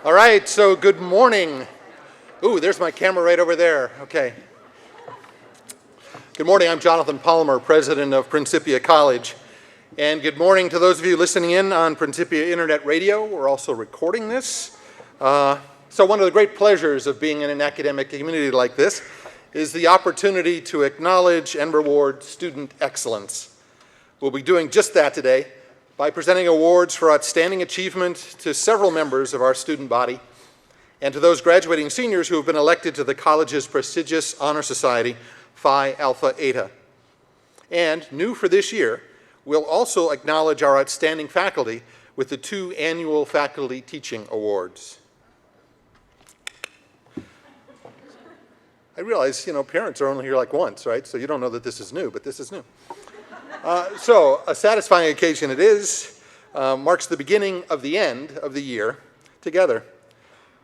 All right, so good morning. Ooh, there's my camera right over there. Okay. Good morning, I'm Jonathan Palmer, president of Principia College. And good morning to those of you listening in on Principia Internet Radio. We're also recording this. So one of the great pleasures of being in an academic community like this is the opportunity to acknowledge and reward student excellence. We'll be doing just that today by presenting awards for outstanding achievement to several members of our student body and to those graduating seniors who have been elected to the college's prestigious honor society, Phi Alpha Eta. And new for this year, we'll also acknowledge our outstanding faculty with the 2 annual Faculty Teaching Awards. I realize, parents are only here like once, right? So you don't know that this is new, but this is new. So a satisfying occasion it is, marks the beginning of the end of the year together.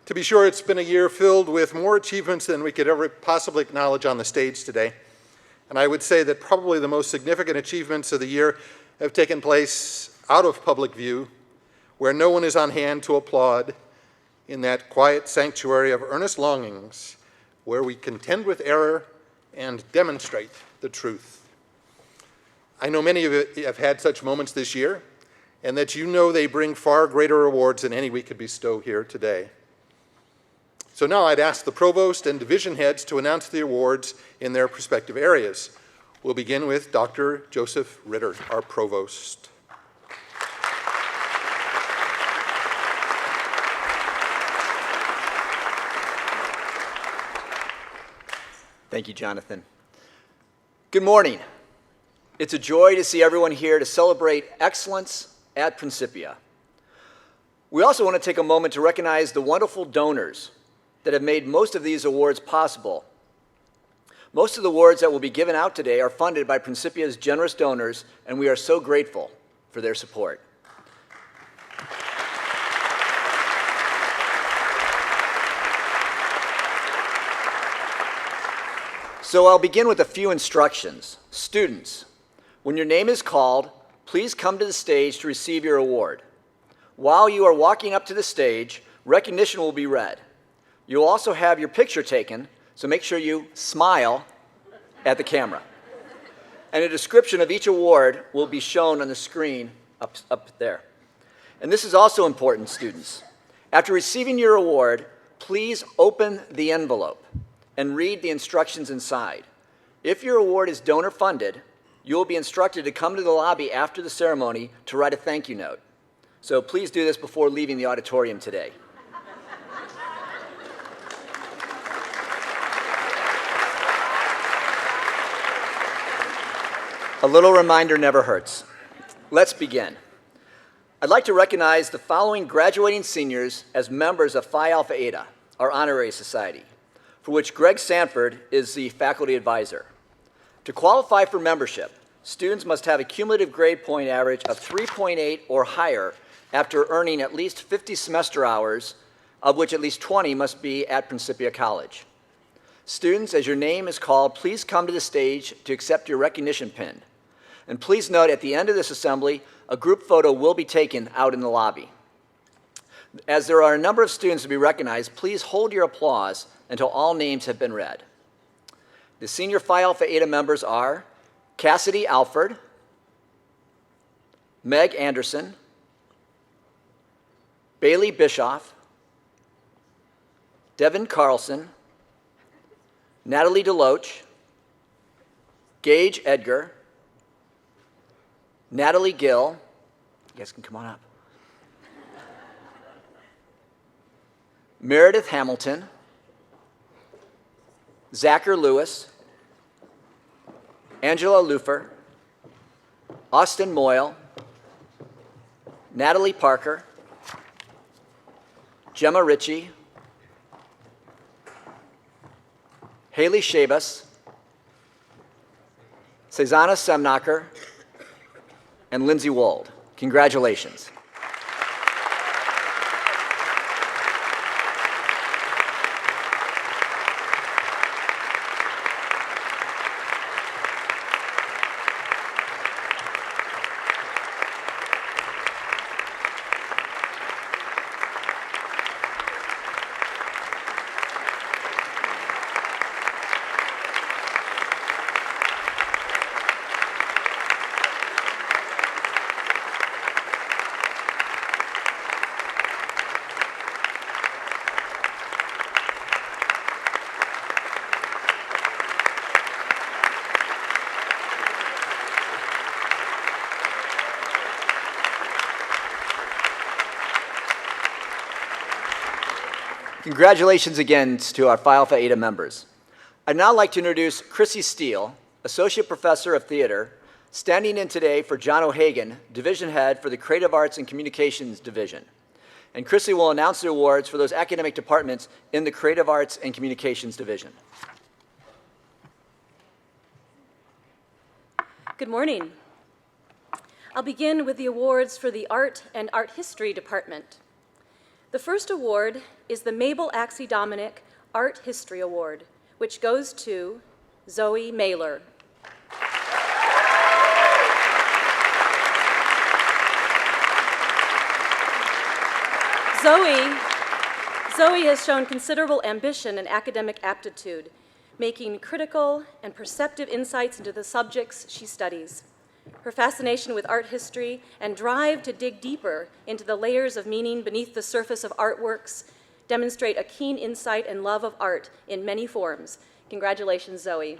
To be sure, it's been a year filled with more achievements than we could ever possibly acknowledge on the stage today. And I would say that probably the most significant achievements of the year have taken place out of public view, where no one is on hand to applaud, in that quiet sanctuary of earnest longings, where we contend with error and demonstrate the truth. I know many of you have had such moments this year, and that you know they bring far greater rewards than any we could bestow here today. So now I'd ask the provost and division heads to announce the awards in their respective areas. We'll begin with Dr. Joseph Ritter, our provost. Thank you, Jonathan. Good morning. It's a joy to see everyone here to celebrate excellence at Principia. We also want to take a moment to recognize the wonderful donors that have made most of these awards possible. Most of the awards that will be given out today are funded by Principia's generous donors, and we are so grateful for their support. So I'll begin with a few instructions. Students, when your name is called, please come to the stage to receive your award. While you are walking up to the stage, recognition will be read. You'll also have your picture taken, so make sure you smile at the camera. And a description of each award will be shown on the screen up there. And this is also important, students. After receiving your award, please open the envelope and read the instructions inside. If your award is donor funded, you will be instructed to come to the lobby after the ceremony to write a thank you note. So please do this before leaving the auditorium today. A little reminder never hurts. Let's begin. I'd like to recognize the following graduating seniors as members of Phi Alpha Eta, our honorary society, for which Greg Sanford is the faculty advisor. To qualify for membership, students must have a cumulative grade point average of 3.8 or higher after earning at least 50 semester hours, of which at least 20 must be at Principia College. Students, as your name is called, please come to the stage to accept your recognition pin. And please note, at the end of this assembly, a group photo will be taken out in the lobby. As there are a number of students to be recognized, please hold your applause until all names have been read. The senior Phi Alpha Eta members are Cassidy Alford, Meg Anderson, Bailey Bischoff, Devin Carlson, Natalie DeLoach, Gage Edgar, Natalie Gill, you guys can come on up, Meredith Hamilton, Zachary Lewis, Angela Lufer, Austin Moyle, Natalie Parker, Gemma Ritchie, Haley Shabas, Cezanna Semnacher, and Lindsay Wold. Congratulations. Congratulations again to our Phi Alpha Eta members. I'd now like to introduce Chrissy Steele, Associate Professor of Theater, standing in today for John O'Hagan, Division Head for the Creative Arts and Communications Division. And Chrissy will announce the awards for those academic departments in the Creative Arts and Communications Division. Good morning. I'll begin with the awards for the Art and Art History Department. The first award is the Mabel Axie Dominic Art History Award, which goes to Zoe Mailer. Zoe has shown considerable ambition and academic aptitude, making critical and perceptive insights into the subjects she studies. Her fascination with art history and drive to dig deeper into the layers of meaning beneath the surface of artworks demonstrate a keen insight and love of art in many forms. Congratulations, Zoe.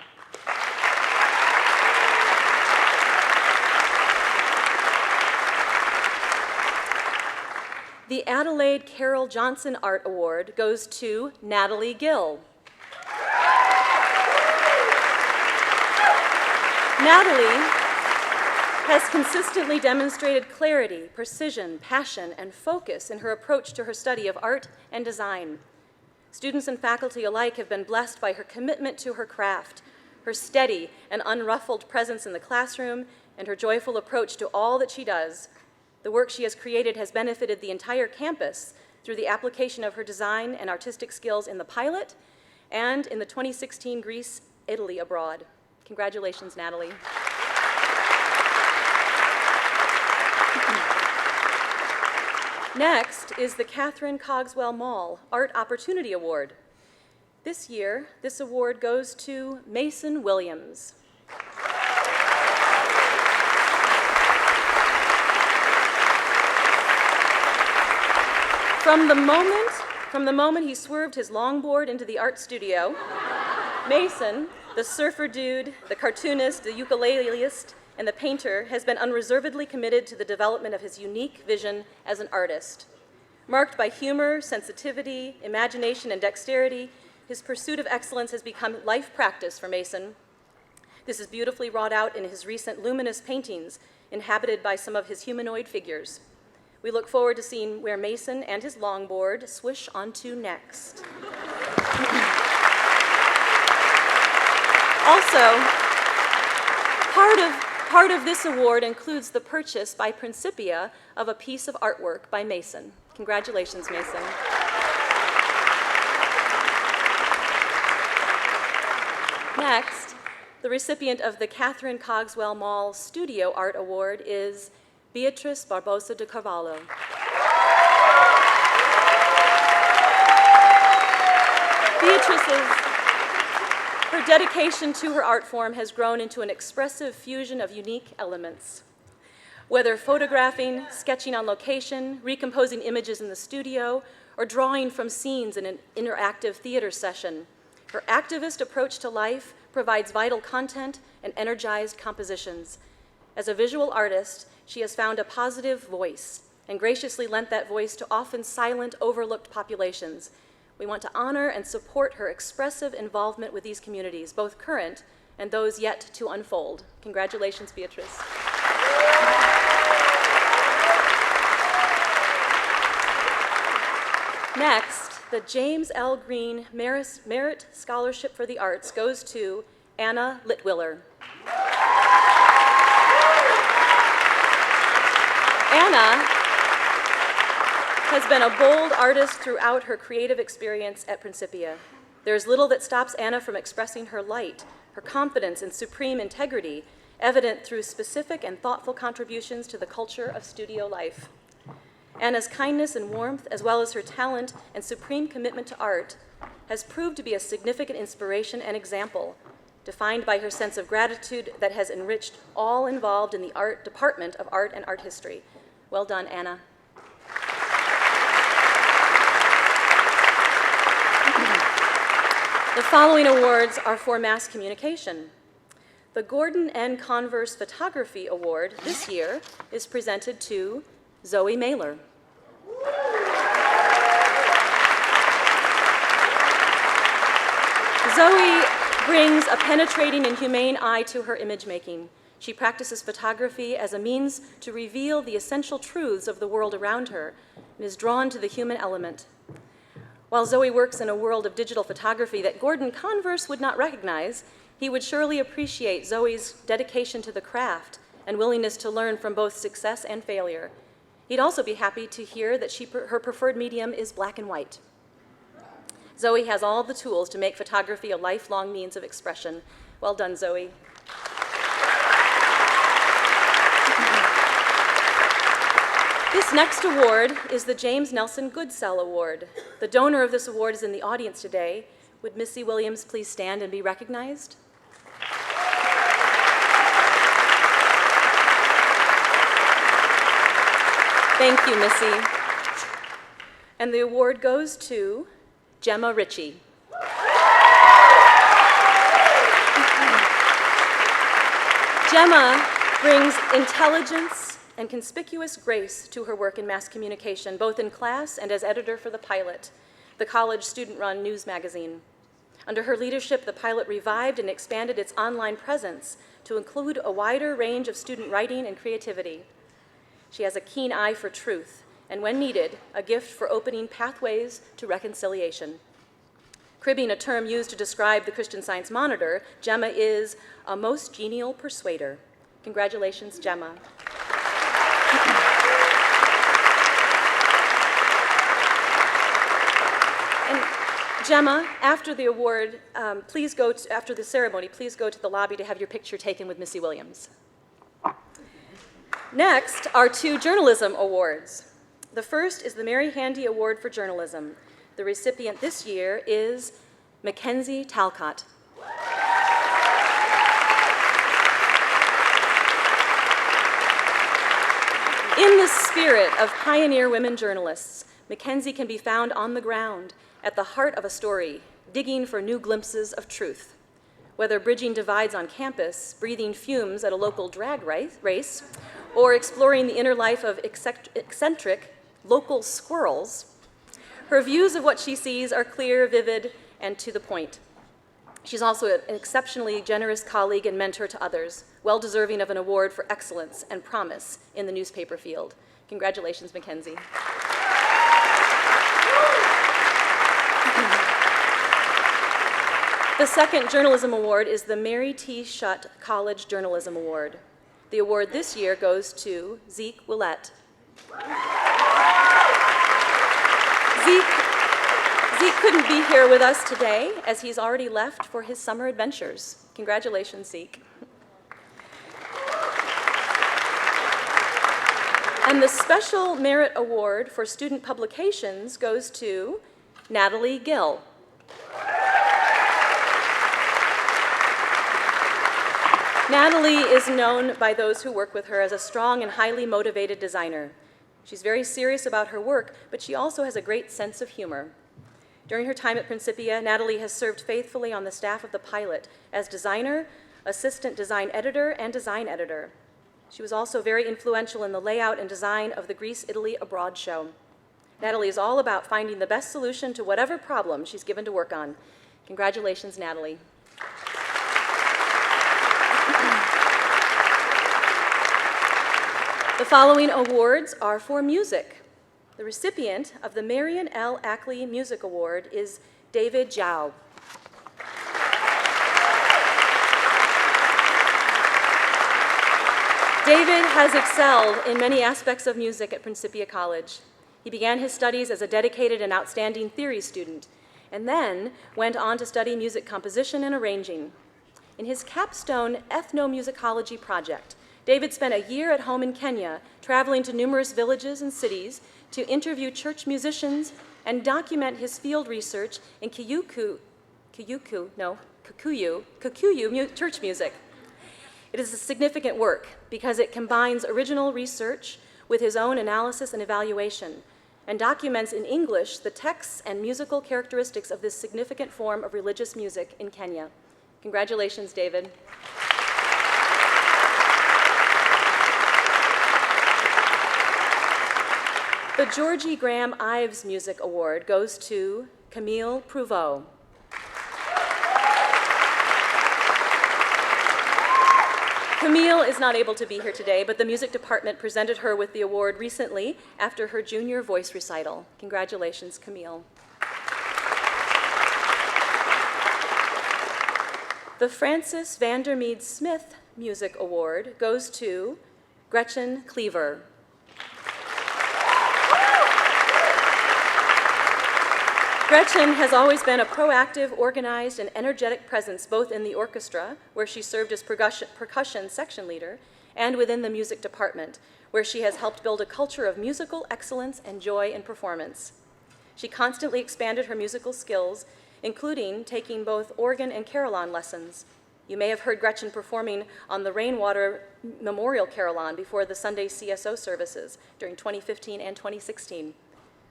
The Adelaide Carroll Johnson Art Award goes to Natalie Gill. Natalie has consistently demonstrated clarity, precision, passion, and focus in her approach to her study of art and design. Students and faculty alike have been blessed by her commitment to her craft, her steady and unruffled presence in the classroom, and her joyful approach to all that she does. The work she has created has benefited the entire campus through the application of her design and artistic skills in the pilot and in the 2016 Greece, Italy abroad. Congratulations, Natalie. Next is the Catherine Cogswell Mall Art Opportunity Award. This year, this award goes to Mason Williams. From the moment he swerved his longboard into the art studio, Mason, the surfer dude, the cartoonist, the ukuleleist, and the painter, has been unreservedly committed to the development of his unique vision as an artist. Marked by humor, sensitivity, imagination, and dexterity, his pursuit of excellence has become life practice for Mason. This is beautifully wrought out in his recent luminous paintings, inhabited by some of his humanoid figures. We look forward to seeing where Mason and his longboard swish onto next. Also, part of this award includes the purchase by Principia of a piece of artwork by Mason. Congratulations, Mason. Next, the recipient of the Catherine Cogswell Mall Studio Art Award is Beatrice Barbosa de Carvalho. Her dedication to her art form has grown into an expressive fusion of unique elements. Whether photographing, sketching on location, recomposing images in the studio, or drawing from scenes in an interactive theater session, her activist approach to life provides vital content and energized compositions. As a visual artist, she has found a positive voice and graciously lent that voice to often silent, overlooked populations. We want to honor and support her expressive involvement with these communities, both current and those yet to unfold. Congratulations, Beatrice. Next, the James L. Green Merit Scholarship for the Arts goes to Anna Litwiller. Anna has been a bold artist throughout her creative experience at Principia. There is little that stops Anna from expressing her light, her confidence and supreme integrity, evident through specific and thoughtful contributions to the culture of studio life. Anna's kindness and warmth, as well as her talent and supreme commitment to art, has proved to be a significant inspiration and example, defined by her sense of gratitude that has enriched all involved in the art department of art and art history. Well done, Anna. The following awards are for mass communication. The Gordon N. Converse Photography Award this year is presented to Zoe Mailer. Zoe brings a penetrating and humane eye to her image making. She practices photography as a means to reveal the essential truths of the world around her and is drawn to the human element. While Zoe works in a world of digital photography that Gordon Converse would not recognize, he would surely appreciate Zoe's dedication to the craft and willingness to learn from both success and failure. He'd also be happy to hear that her preferred medium is black and white. Zoe has all the tools to make photography a lifelong means of expression. Well done, Zoe. This next award is the James Nelson Goodsell Award. The donor of this award is in the audience today. Would Missy Williams please stand and be recognized? Thank you, Missy. And the award goes to Gemma Ritchie. Gemma brings intelligence and conspicuous grace to her work in mass communication, both in class and as editor for The Pilot, the college student-run news magazine. Under her leadership, The Pilot revived and expanded its online presence to include a wider range of student writing and creativity. She has a keen eye for truth, and when needed, a gift for opening pathways to reconciliation. Cribbing a term used to describe the Christian Science Monitor, Gemma is a most genial persuader. Congratulations, Gemma. And Gemma, after the award, after the ceremony, please go to the lobby to have your picture taken with Missy Williams. Next are 2 journalism awards. The first is the Mary Handy Award for Journalism. The recipient this year is Mackenzie Talcott. In the spirit of pioneer women journalists, Mackenzie can be found on the ground, at the heart of a story, digging for new glimpses of truth. Whether bridging divides on campus, breathing fumes at a local drag race, or exploring the inner life of eccentric local squirrels, her views of what she sees are clear, vivid, and to the point. She's also an exceptionally generous colleague and mentor to others, well deserving of an award for excellence and promise in the newspaper field. Congratulations, Mackenzie. The second journalism award is the Mary T. Shutt College Journalism Award. The award this year goes to Zeke Willett. Zeke couldn't be here with us today as he's already left for his summer adventures. Congratulations, Zeke. And the Special Merit Award for Student Publications goes to Natalie Gill. Natalie is known by those who work with her as a strong and highly motivated designer. She's very serious about her work, but she also has a great sense of humor. During her time at Principia, Natalie has served faithfully on the staff of The Pilot as designer, assistant design editor, and design editor. She was also very influential in the layout and design of the Greece, Italy Abroad show. Natalie is all about finding the best solution to whatever problem she's given to work on. Congratulations, Natalie. The following awards are for music. The recipient of the Marion L. Ackley Music Award is David Zhao. David has excelled in many aspects of music at Principia College. He began his studies as a dedicated and outstanding theory student, and then went on to study music composition and arranging. In his capstone ethnomusicology project, David spent a year at home in Kenya, traveling to numerous villages and cities to interview church musicians and document his field research in Kikuyu church music. It is a significant work because it combines original research with his own analysis and evaluation, and documents in English the texts and musical characteristics of this significant form of religious music in Kenya. Congratulations, David. The Georgie Graham Ives Music Award goes to Camille Prouveau. Camille is not able to be here today, but the music department presented her with the award recently after her junior voice recital. Congratulations, Camille. The Francis Vandermeed Smith Music Award goes to Gretchen Cleaver. Gretchen has always been a proactive, organized, and energetic presence both in the orchestra, where she served as percussion section leader, and within the music department, where she has helped build a culture of musical excellence and joy in performance. She constantly expanded her musical skills, including taking both organ and carillon lessons. You may have heard Gretchen performing on the Rainwater Memorial Carillon before the Sunday CSO services during 2015 and 2016.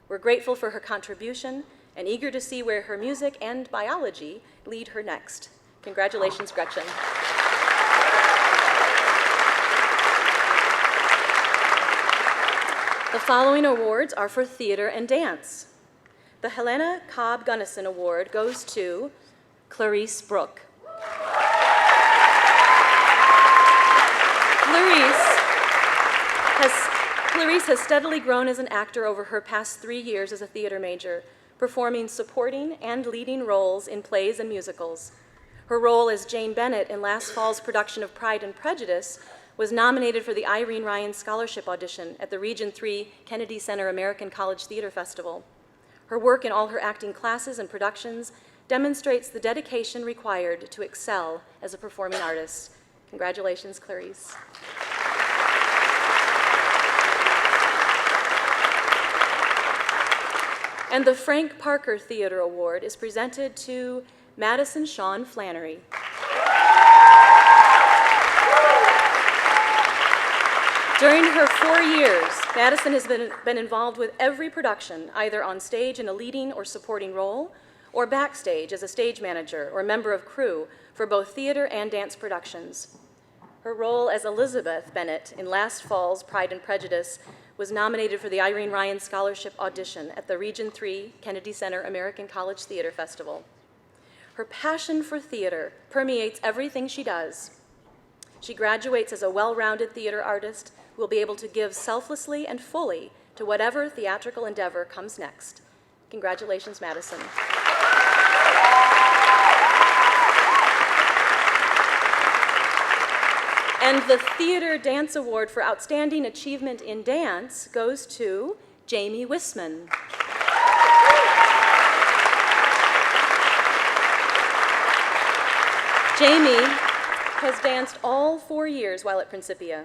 We're grateful for her contribution and eager to see where her music and biology lead her next. Congratulations, Gretchen. The following awards are for theater and dance. The Helena Cobb Gunnison Award goes to Clarice Brooke. Clarice has steadily grown as an actor over her past 3 years as a theater major, performing supporting and leading roles in plays and musicals. Her role as Jane Bennett in last fall's production of Pride and Prejudice was nominated for the Irene Ryan Scholarship Audition at the Region 3 Kennedy Center American College Theater Festival. Her work in all her acting classes and productions demonstrates the dedication required to excel as a performing artist. Congratulations, Clarice. And the Frank Parker Theater Award is presented to Madison Shawn Flannery. During her 4 years, Madison has been involved with every production, either on stage in a leading or supporting role, or backstage as a stage manager or member of crew for both theater and dance productions. Her role as Elizabeth Bennett in last fall's Pride and Prejudice was nominated for the Irene Ryan Scholarship Audition at the Region 3 Kennedy Center American College Theater Festival. Her passion for theater permeates everything she does. She graduates as a well-rounded theater artist who will be able to give selflessly and fully to whatever theatrical endeavor comes next. Congratulations, Madison. And the Theater Dance Award for Outstanding Achievement in Dance goes to Jamie Wisman. Jamie has danced all 4 years while at Principia.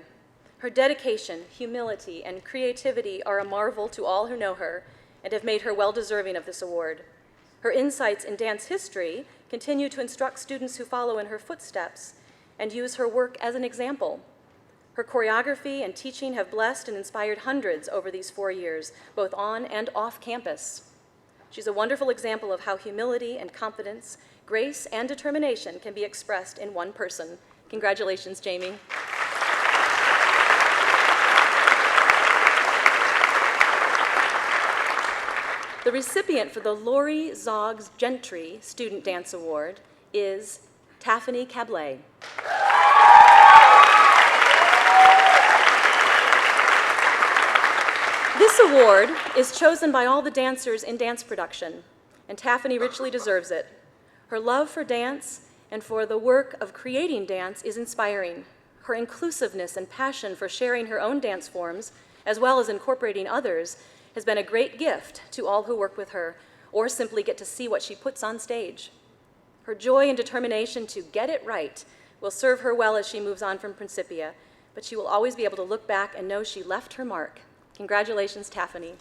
Her dedication, humility, and creativity are a marvel to all who know her and have made her well-deserving of this award. Her insights in dance history continue to instruct students who follow in her footsteps and use her work as an example. Her choreography and teaching have blessed and inspired hundreds over these 4 years, both on and off campus. She's a wonderful example of how humility and confidence, grace and determination can be expressed in one person. Congratulations, Jamie. The recipient for the Laurie Zoggs Gentry Student Dance Award is Taffany Cablet. This award is chosen by all the dancers in dance production, and Taffany richly deserves it. Her love for dance and for the work of creating dance is inspiring. Her inclusiveness and passion for sharing her own dance forms, as well as incorporating others, has been a great gift to all who work with her or simply get to see what she puts on stage. Her joy and determination to get it right will serve her well as she moves on from Principia, but she will always be able to look back and know she left her mark. Congratulations, Taffany.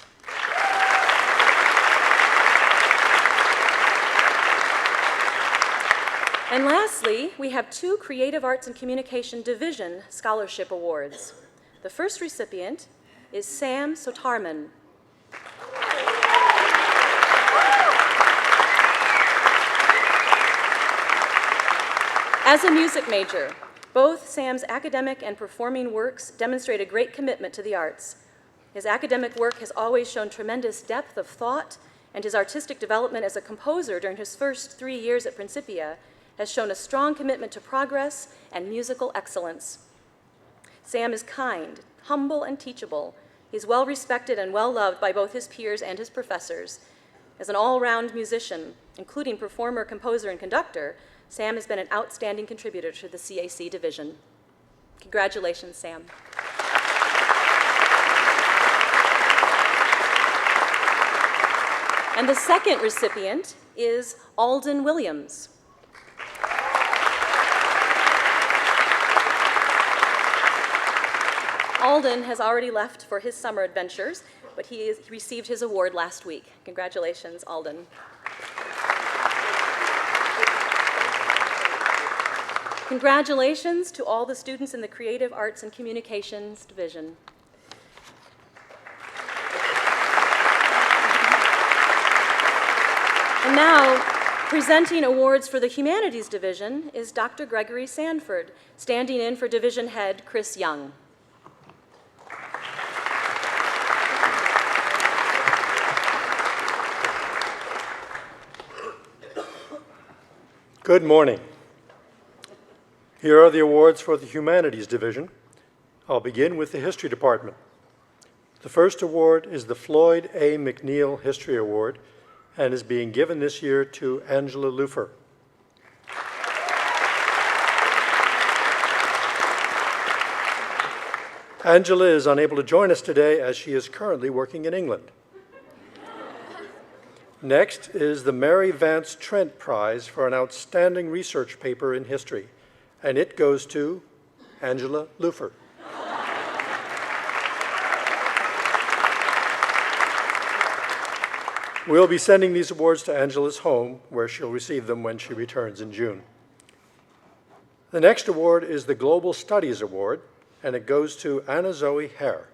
And lastly, we have 2 Creative Arts and Communication Division Scholarship Awards. The first recipient is Sam Sotarman. As a music major, both Sam's academic and performing works demonstrate a great commitment to the arts. His academic work has always shown tremendous depth of thought, and his artistic development as a composer during his first 3 years at Principia has shown a strong commitment to progress and musical excellence. Sam is kind, humble, and teachable. He's well respected and well loved by both his peers and his professors. As an all-round musician, including performer, composer, and conductor, Sam has been an outstanding contributor to the CAC division. Congratulations, Sam. And the second recipient is Alden Williams. Alden has already left for his summer adventures, but he received his award last week. Congratulations, Alden. Congratulations to all the students in the Creative Arts and Communications Division. And now, presenting awards for the Humanities Division is Dr. Gregory Sanford, standing in for Division Head Chris Young. Good morning. Here are the awards for the Humanities Division. I'll begin with the History Department. The first award is the Floyd A. McNeil History Award and is being given this year to Angela Lufer. Angela is unable to join us today as she is currently working in England. Next is the Mary Vance Trent Prize for an outstanding research paper in history, and it goes to Angela Lufer. We'll be sending these awards to Angela's home, where she'll receive them when she returns in June. The next award is the Global Studies Award, and it goes to Anna Zoe Hare.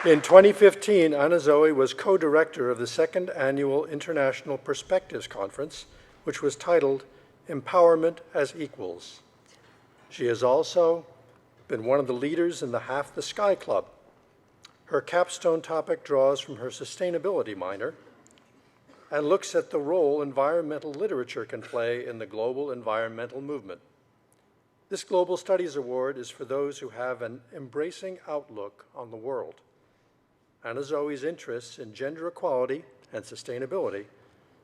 In 2015, Anna Zoe was co-director of the second annual International Perspectives Conference, which was titled Empowerment as Equals. She has also been one of the leaders in the Half the Sky Club. Her capstone topic draws from her sustainability minor and looks at the role environmental literature can play in the global environmental movement. This Global Studies Award is for those who have an embracing outlook on the world. Anna Zoe's interests in gender equality and sustainability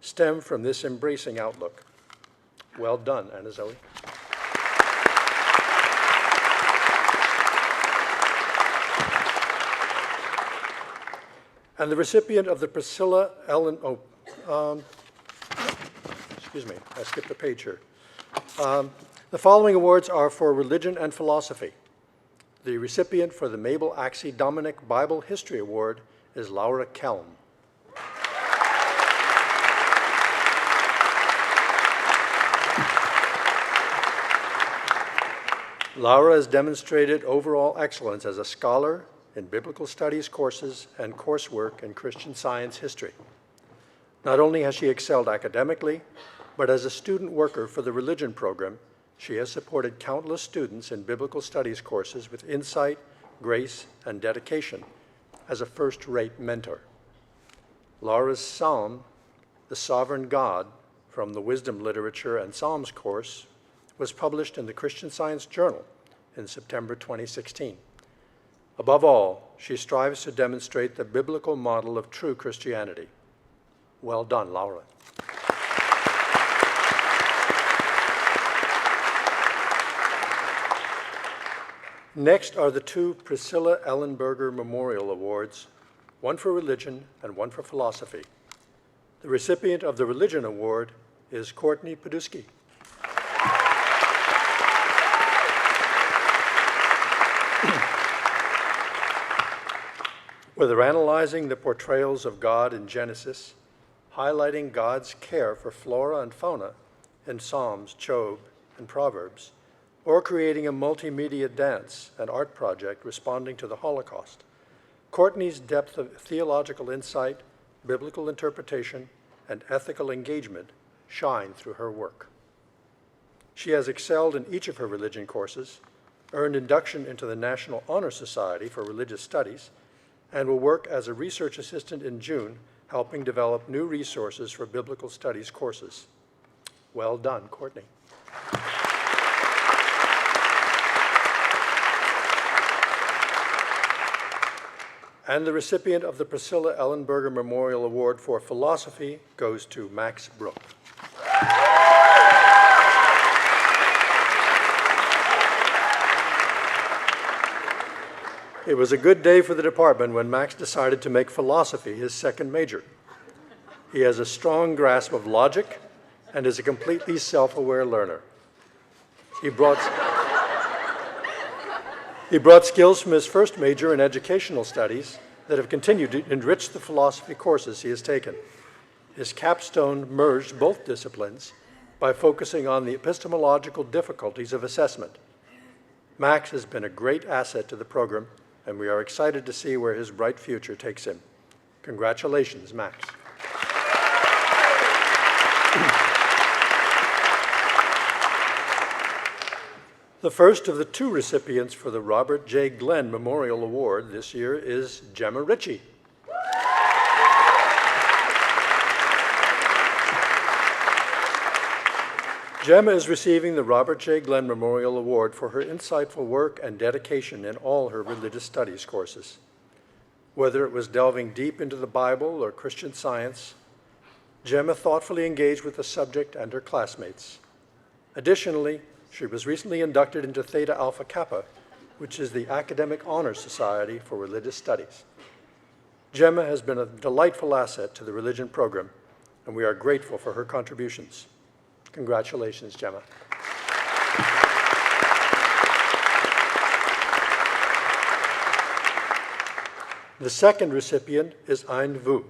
stem from this embracing outlook. Well done, Anna Zoe. And the recipient of the Priscilla Ellen, excuse me, I skipped a page here. The following awards are for religion and philosophy. The recipient for the Mabel Axie Dominic Bible History Award is Laura Kelm. Laura has demonstrated overall excellence as a scholar in biblical studies courses and coursework in Christian Science history. Not only has she excelled academically, but as a student worker for the religion program, she has supported countless students in biblical studies courses with insight, grace, and dedication as a first-rate mentor. Laura's psalm, The Sovereign God, from the Wisdom Literature and Psalms course, was published in the Christian Science Journal in September 2016. Above all, she strives to demonstrate the biblical model of true Christianity. Well done, Laura. Next are the two Priscilla Ellenberger Memorial Awards, one for religion and one for philosophy. The recipient of the Religion Award is Courtney Podusky. Whether analyzing the portrayals of God in Genesis, highlighting God's care for flora and fauna in Psalms, Job, and Proverbs, or creating a multimedia dance and art project responding to the Holocaust, Courtney's depth of theological insight, biblical interpretation, and ethical engagement shine through her work. She has excelled in each of her religion courses, earned induction into the National Honor Society for Religious Studies, and will work as a research assistant in June helping develop new resources for biblical studies courses. Well done, Courtney. And the recipient of the Priscilla Ellenberger Memorial Award for Philosophy goes to Max Brook. It was a good day for the department when Max decided to make philosophy his second major. He has a strong grasp of logic and is a completely self-aware learner. He brought skills from his first major in educational studies that have continued to enrich the philosophy courses he has taken. His capstone merged both disciplines by focusing on the epistemological difficulties of assessment. Max has been a great asset to the program, and we are excited to see where his bright future takes him. Congratulations, Max. The first of the two recipients for the Robert J. Glenn Memorial Award this year is Gemma Ritchie. Gemma is receiving the Robert J. Glenn Memorial Award for her insightful work and dedication in all her religious studies courses. Whether it was delving deep into the Bible or Christian Science, Gemma thoughtfully engaged with the subject and her classmates. Additionally, she was recently inducted into Theta Alpha Kappa, which is the Academic Honor Society for Religious Studies. Gemma has been a delightful asset to the religion program, and we are grateful for her contributions. Congratulations, Gemma. The second recipient is Ayn Vu.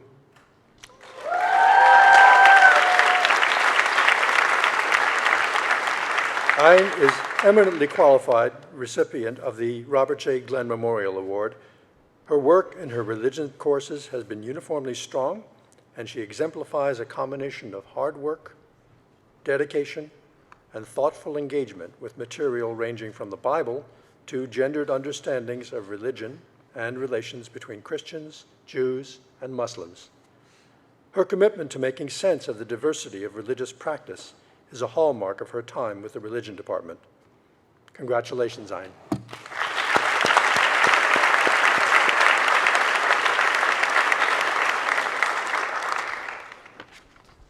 Ayn is eminently qualified recipient of the Robert J. Glenn Memorial Award. Her work in her religion courses has been uniformly strong, and she exemplifies a combination of hard work, dedication, and thoughtful engagement with material ranging from the Bible to gendered understandings of religion and relations between Christians, Jews, and Muslims. Her commitment to making sense of the diversity of religious practice is a hallmark of her time with the Religion Department. Congratulations, Ayn.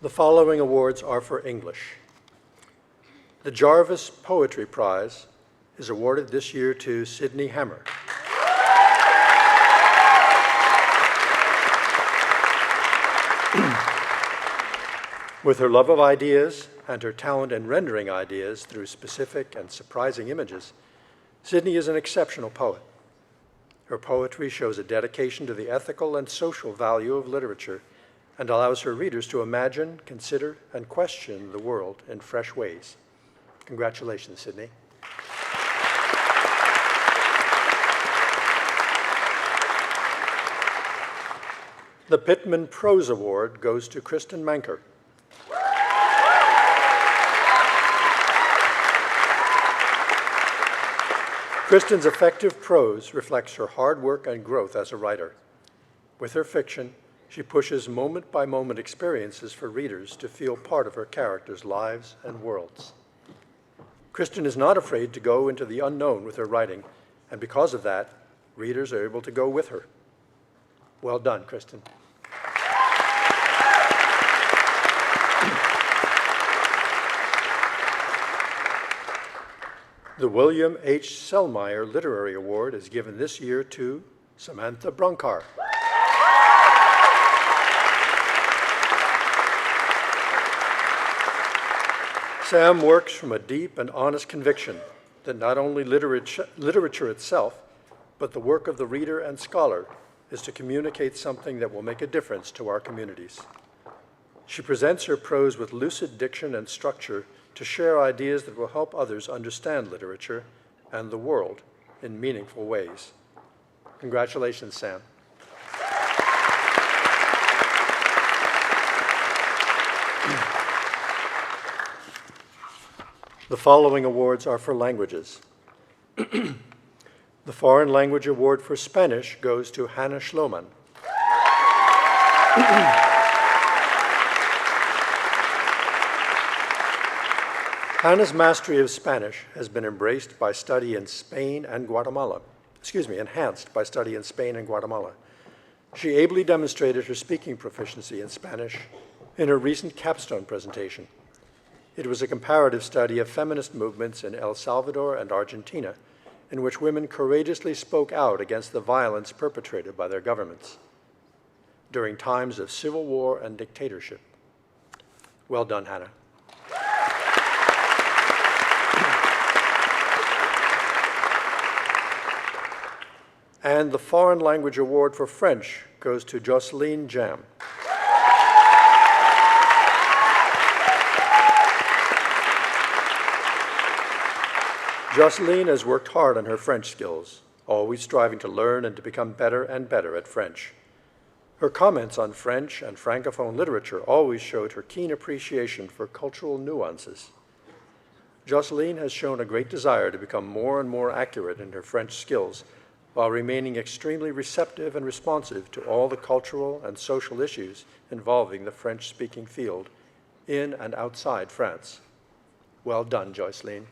The following awards are for English. The Jarvis Poetry Prize is awarded this year to Sydney Hammer. With her love of ideas and her talent in rendering ideas through specific and surprising images, Sydney is an exceptional poet. Her poetry shows a dedication to the ethical and social value of literature and allows her readers to imagine, consider, and question the world in fresh ways. Congratulations, Sydney. The Pittman Prose Award goes to Kristen Manker. Kristen's effective prose reflects her hard work and growth as a writer. With her fiction, she pushes moment-by-moment experiences for readers to feel part of her characters' lives and worlds. Kristen is not afraid to go into the unknown with her writing, and because of that, readers are able to go with her. Well done, Kristen. The William H. Sellmeyer Literary Award is given this year to Samantha Brunkar. Sam works from a deep and honest conviction that not only literature itself, but the work of the reader and scholar is to communicate something that will make a difference to our communities. She presents her prose with lucid diction and structure to share ideas that will help others understand literature and the world in meaningful ways. Congratulations, Sam. The following awards are for languages. The Foreign Language Award for Spanish goes to Hannah Schloman. Hannah's mastery of Spanish has been embraced by study in Spain and Guatemala. Enhanced by study in Spain and Guatemala. She ably demonstrated her speaking proficiency in Spanish in her recent capstone presentation. It was a comparative study of feminist movements in El Salvador and Argentina, in which women courageously spoke out against the violence perpetrated by their governments during times of civil war and dictatorship. Well done, Hannah. And the Foreign Language Award for French goes to Jocelyn Jam. Jocelyn has worked hard on her French skills, always striving to learn and to become better and better at French. Her comments on French and Francophone literature always showed her keen appreciation for cultural nuances. Jocelyn has shown a great desire to become more and more accurate in her French skills, while remaining extremely receptive and responsive to all the cultural and social issues involving the French-speaking field in and outside France. Well done, Jocelyn.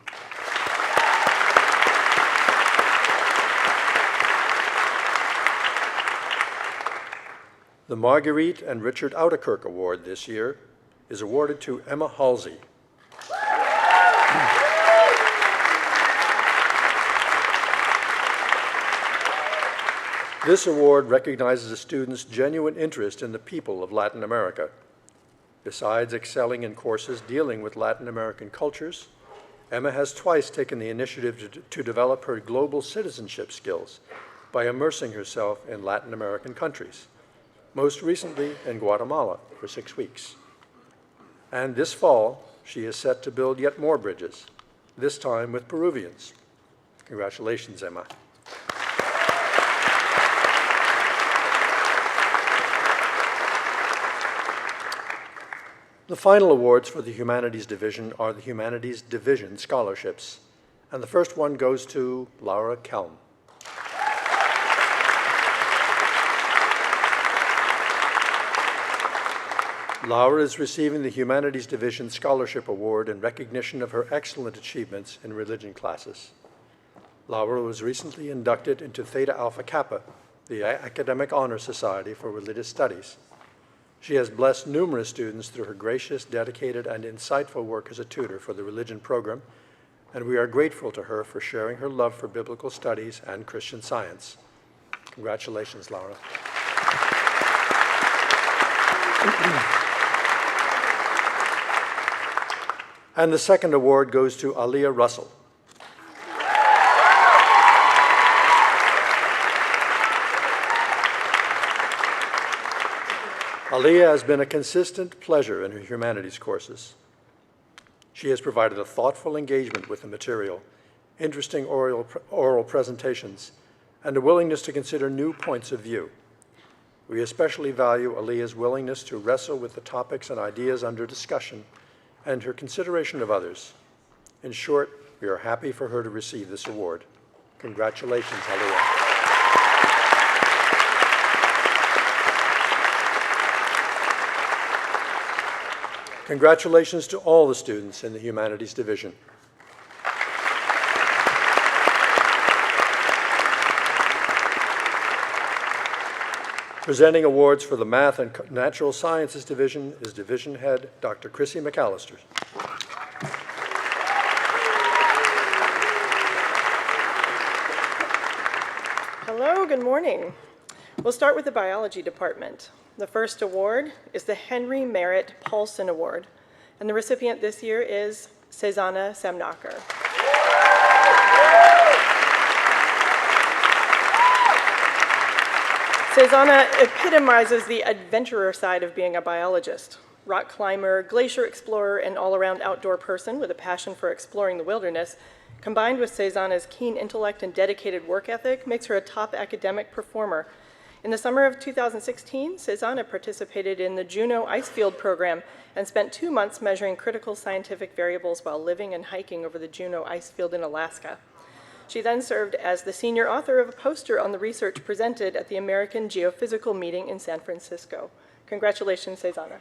The Marguerite and Richard Ouderkirk Award this year is awarded to Emma Halsey. This award recognizes a student's genuine interest in the people of Latin America. Besides excelling in courses dealing with Latin American cultures, Emma has twice taken the initiative to develop her global citizenship skills by immersing herself in Latin American countries, most recently in Guatemala for 6 weeks. And this fall, she is set to build yet more bridges, this time with Peruvians. Congratulations, Emma. The final awards for the Humanities Division are the Humanities Division Scholarships, and the first one goes to Laura Kelm. Laura is receiving the Humanities Division Scholarship Award in recognition of her excellent achievements in religion classes. Laura was recently inducted into Theta Alpha Kappa, the Academic Honor Society for Religious Studies. She has blessed numerous students through her gracious, dedicated, and insightful work as a tutor for the religion program, and we are grateful to her for sharing her love for biblical studies and Christian Science. Congratulations, Laura. And the second award goes to Aliyah Russell. Aliyah has been a consistent pleasure in her humanities courses. She has provided a thoughtful engagement with the material, interesting oral presentations, and a willingness to consider new points of view. We especially value Aliyah's willingness to wrestle with the topics and ideas under discussion and her consideration of others. In short, we are happy for her to receive this award. Congratulations, Aliyah. Congratulations to all the students in the Humanities Division. Presenting awards for the Math and Natural Sciences Division is Division Head Dr. Chrissy McAllister. Hello, good morning. We'll start with the Biology Department. The first award is the Henry Merritt Paulson Award, and the recipient this year is Cezanna Samnacher. Cezanna epitomizes the adventurer side of being a biologist. Rock climber, glacier explorer, and all-around outdoor person with a passion for exploring the wilderness, combined with Cezanna's keen intellect and dedicated work ethic, makes her a top academic performer. In the summer of 2016, Cezanna participated in the Juneau Icefield program and spent 2 months measuring critical scientific variables while living and hiking over the Juneau Icefield in Alaska. She then served as the senior author of a poster on the research presented at the American Geophysical Meeting in San Francisco. Congratulations, Cezanna.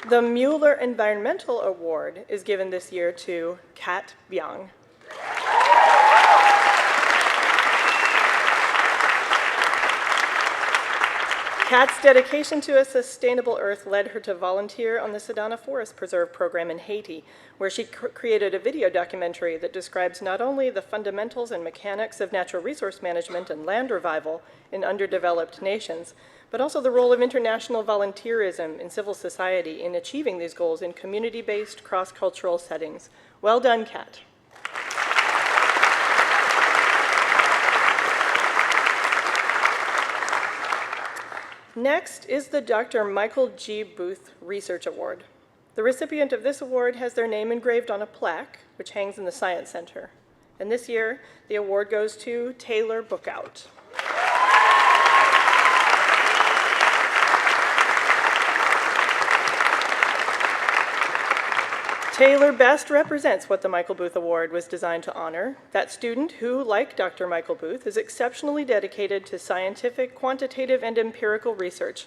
The Mueller Environmental Award is given this year to Kat Byung. Kat's dedication to a sustainable earth led her to volunteer on the Sedona Forest Preserve program in Haiti, where she created a video documentary that describes not only the fundamentals and mechanics of natural resource management and land revival in underdeveloped nations, but also the role of international volunteerism in civil society in achieving these goals in community-based, cross-cultural settings. Well done, Kat. Next is the Dr. Michael G. Booth Research Award. The recipient of this award has their name engraved on a plaque, which hangs in the Science Center. And this year, the award goes to Taylor Bookout. Taylor best represents what the Michael Booth Award was designed to honor, that student who, like Dr. Michael Booth, is exceptionally dedicated to scientific, quantitative, and empirical research.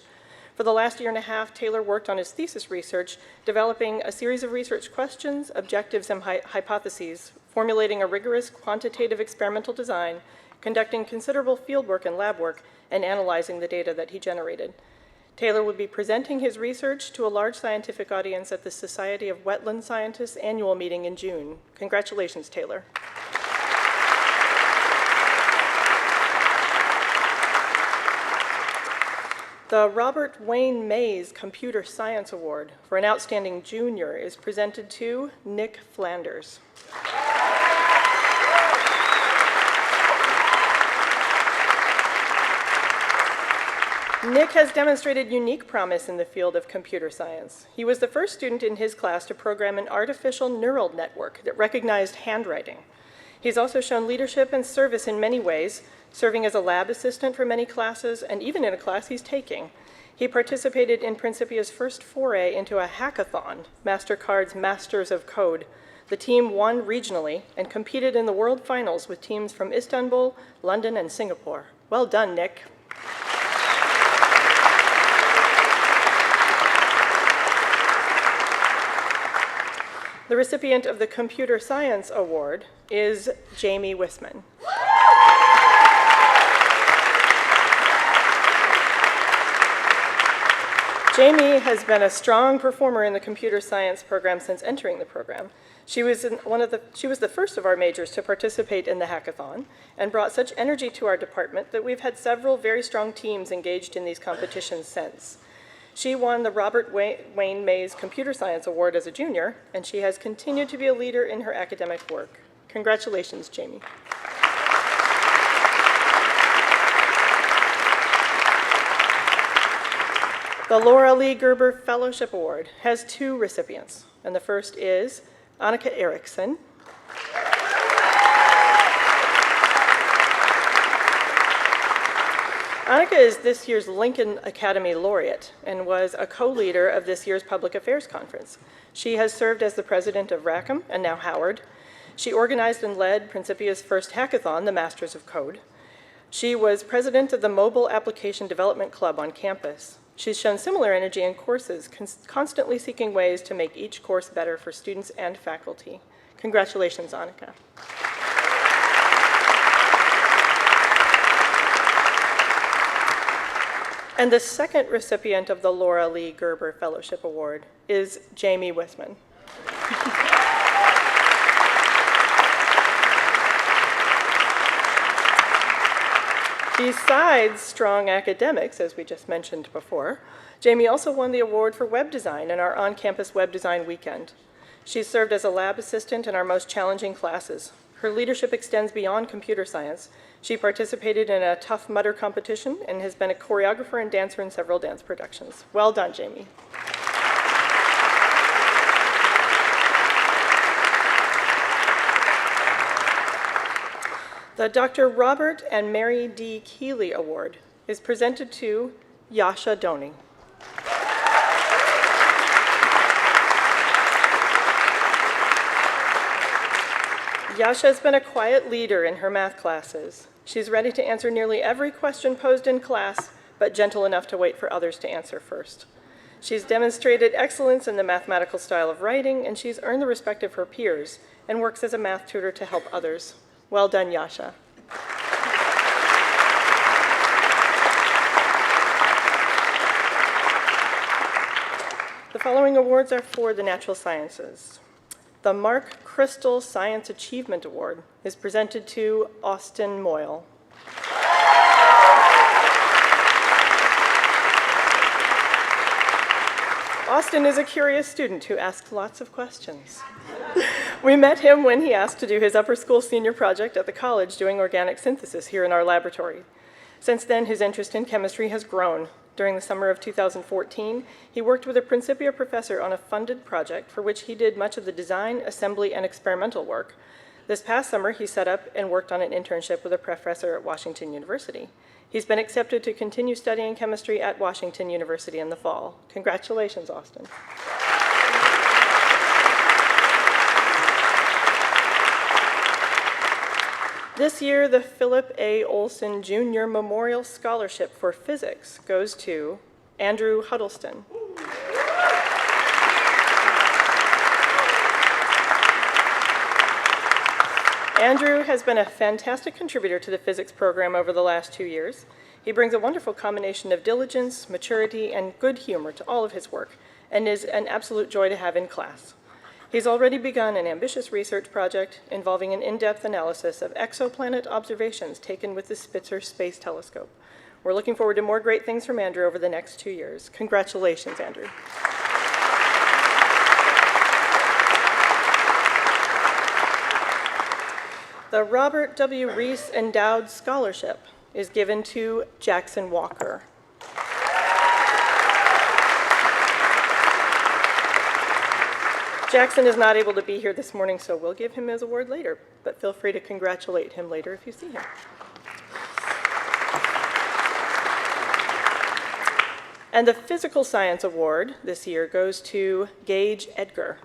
For the last year and a half, Taylor worked on his thesis research, developing a series of research questions, objectives, and hypotheses, formulating a rigorous quantitative experimental design, conducting considerable fieldwork and lab work, and analyzing the data that he generated. Taylor will be presenting his research to a large scientific audience at the Society of Wetland Scientists annual meeting in June. Congratulations, Taylor. The Robert Wayne Mays Computer Science Award for an outstanding junior is presented to Nick Flanders. Nick has demonstrated unique promise in the field of computer science. He was the first student in his class to program an artificial neural network that recognized handwriting. He's also shown leadership and service in many ways, serving as a lab assistant for many classes, and even in a class he's taking. He participated in Principia's first foray into a hackathon, MasterCard's Masters of Code. The team won regionally and competed in the World Finals with teams from Istanbul, London, and Singapore. Well done, Nick. The recipient of the Computer Science Award is Jamie Wisman. Jamie has been a strong performer in the computer science program since entering the program. She was the first of our majors to participate in the hackathon and brought such energy to our department that we've had several very strong teams engaged in these competitions since. She won the Robert Wayne Mays Computer Science Award as a junior, and she has continued to be a leader in her academic work. Congratulations, Jamie. The Laura Lee Gerber Fellowship Award has two recipients, and the first is Annika Eriksson. Annika is this year's Lincoln Academy laureate and was a co-leader of this year's Public Affairs Conference. She has served as the president of Rackham and now Howard. She organized and led Principia's first hackathon, the Masters of Code. She was president of the Mobile Application Development Club on campus. She's shown similar energy in courses, constantly seeking ways to make each course better for students and faculty. Congratulations, Annika. And the second recipient of the Laura Lee Gerber Fellowship Award is Jamie Wisman. Besides strong academics, as we just mentioned before, Jamie also won the award for web design in our on-campus web design weekend. She's served as a lab assistant in our most challenging classes. Her leadership extends beyond computer science. She participated in a Tough Mudder competition and has been a choreographer and dancer in several dance productions. Well done, Jamie. The Dr. Robert and Mary D. Keeley Award is presented to Yasha Doni. Yasha has been a quiet leader in her math classes. She's ready to answer nearly every question posed in class, but gentle enough to wait for others to answer first. She's demonstrated excellence in the mathematical style of writing, and she's earned the respect of her peers and works as a math tutor to help others. Well done, Yasha. The following awards are for the natural sciences. The Mark Crystal Science Achievement Award is presented to Austin Moyle. Austin is a curious student who asks lots of questions. We met him when he asked to do his upper school senior project at the college doing organic synthesis here in our laboratory. Since then, his interest in chemistry has grown. During the summer of 2014, he worked with a Principia professor on a funded project for which he did much of the design, assembly, and experimental work. This past summer, he set up and worked on an internship with a professor at Washington University. He's been accepted to continue studying chemistry at Washington University in the fall. Congratulations, Austin. This year, the Philip A. Olson Jr. Memorial Scholarship for Physics goes to Andrew Huddleston. Andrew has been a fantastic contributor to the physics program over the last 2 years. He brings a wonderful combination of diligence, maturity, and good humor to all of his work, and is an absolute joy to have in class. He's already begun an ambitious research project involving an in-depth analysis of exoplanet observations taken with the Spitzer Space Telescope. We're looking forward to more great things from Andrew over the next 2 years. Congratulations, Andrew. The Robert W. Reese Endowed Scholarship is given to Jackson Walker. Jackson is not able to be here this morning, so we'll give him his award later, but feel free to congratulate him later if you see him. And the Physical Science Award this year goes to Gage Edgar.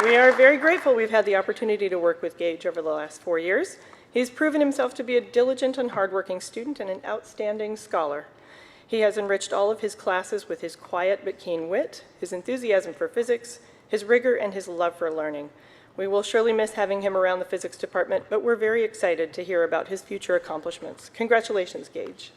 We are very grateful we've had the opportunity to work with Gage over the last 4 years. He's proven himself to be a diligent and hardworking student and an outstanding scholar. He has enriched all of his classes with his quiet but keen wit, his enthusiasm for physics, his rigor, and his love for learning. We will surely miss having him around the physics department, but we're very excited to hear about his future accomplishments. Congratulations, Gage.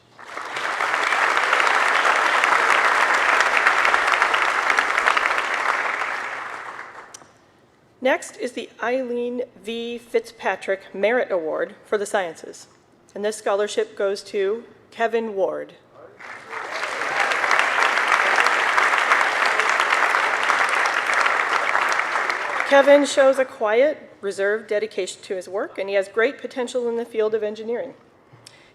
Next is the Eileen V. Fitzpatrick Merit Award for the Sciences. And this scholarship goes to Kevin Ward. Kevin shows a quiet, reserved dedication to his work, and he has great potential in the field of engineering.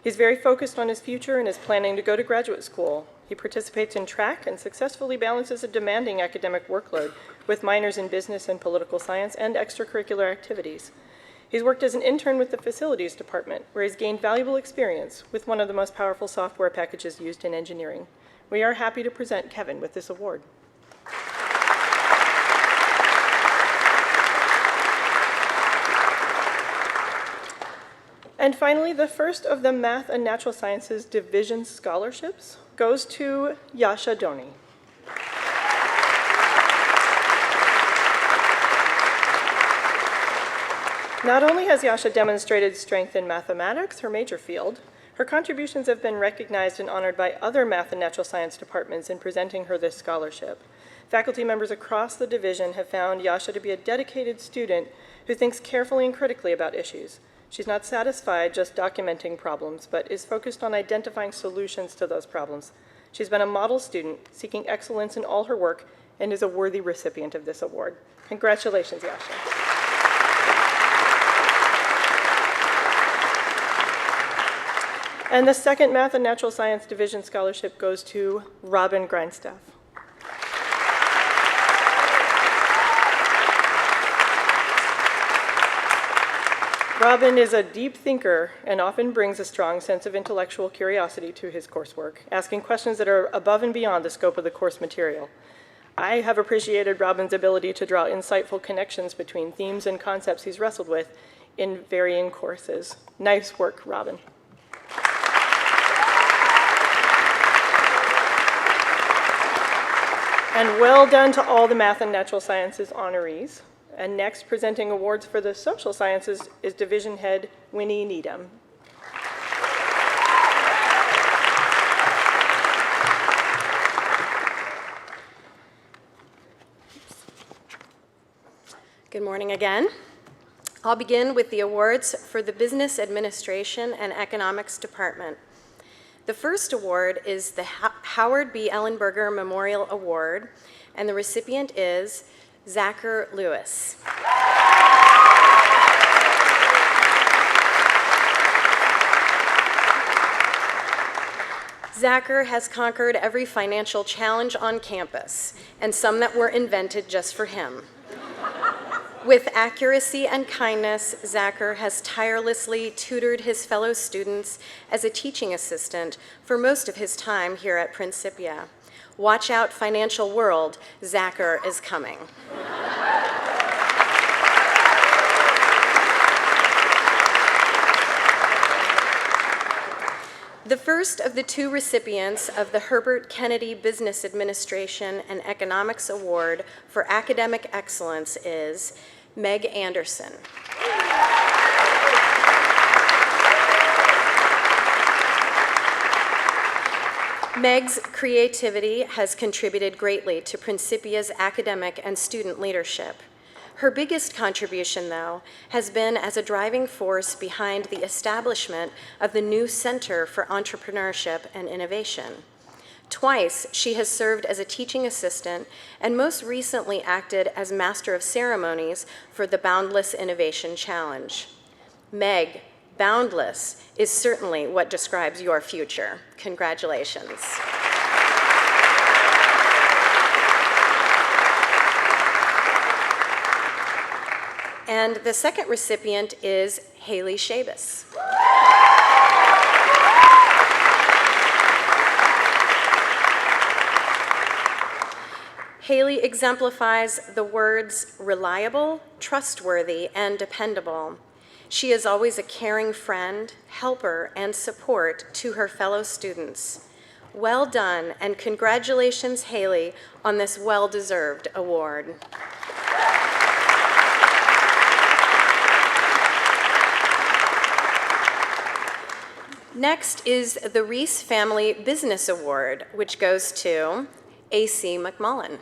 He's very focused on his future and is planning to go to graduate school. He participates in track and successfully balances a demanding academic workload with minors in business and political science and extracurricular activities. He's worked as an intern with the facilities department, where he's gained valuable experience with one of the most powerful software packages used in engineering. We are happy to present Kevin with this award. And finally, the first of the Math and Natural Sciences Division scholarships goes to Yasha Doni. Not only has Yasha demonstrated strength in mathematics, her major field, her contributions have been recognized and honored by other math and natural science departments in presenting her this scholarship. Faculty members across the division have found Yasha to be a dedicated student who thinks carefully and critically about issues. She's not satisfied just documenting problems, but is focused on identifying solutions to those problems. She's been a model student, seeking excellence in all her work, and is a worthy recipient of this award. Congratulations, Yasha. And the second Math and Natural Science Division scholarship goes to Robin Grindstaff. Robin is a deep thinker and often brings a strong sense of intellectual curiosity to his coursework, asking questions that are above and beyond the scope of the course material. I have appreciated Robin's ability to draw insightful connections between themes and concepts he's wrestled with in varying courses. Nice work, Robin. And well done to all the Math and Natural Sciences honorees. And next, presenting awards for the Social Sciences is Division Head Winnie Needham. Good morning again. I'll begin with the awards for the Business Administration and Economics Department. The first award is the Howard B. Ellenberger Memorial Award, and the recipient is Zachar Lewis. Zachar has conquered every financial challenge on campus, and some that were invented just for him. With accuracy and kindness, Zachar has tirelessly tutored his fellow students as a teaching assistant for most of his time here at Principia. Watch out, financial world, Zachar is coming. The first of the two recipients of the Herbert Kennedy Business Administration and Economics Award for Academic Excellence is Meg Anderson. Meg's creativity has contributed greatly to Principia's academic and student leadership. Her biggest contribution, though, has been as a driving force behind the establishment of the new Center for Entrepreneurship and Innovation. Twice, she has served as a teaching assistant and most recently acted as Master of Ceremonies for the Boundless Innovation Challenge. Meg, boundless is certainly what describes your future. Congratulations. And the second recipient is Haley Shabas. Haley exemplifies the words reliable, trustworthy, and dependable. She is always a caring friend, helper, and support to her fellow students. Well done, and congratulations, Haley, on this well-deserved award. Next is the Reese Family Business Award, which goes to A.C. McMullen.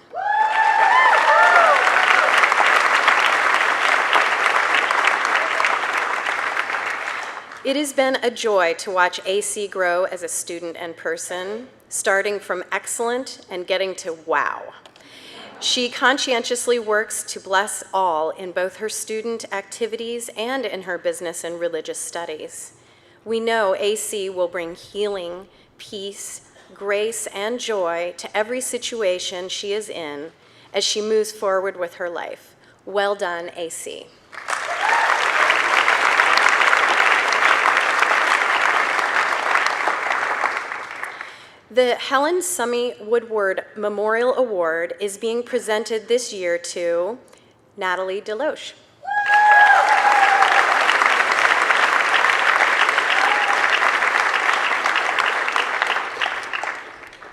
It has been a joy to watch A.C. grow as a student and person, starting from excellent and getting to wow. She conscientiously works to bless all in both her student activities and in her business and religious studies. We know AC will bring healing, peace, grace, and joy to every situation she is in as she moves forward with her life. Well done, AC. The Helen Summy Woodward Memorial Award is being presented this year to Natalie Deloche.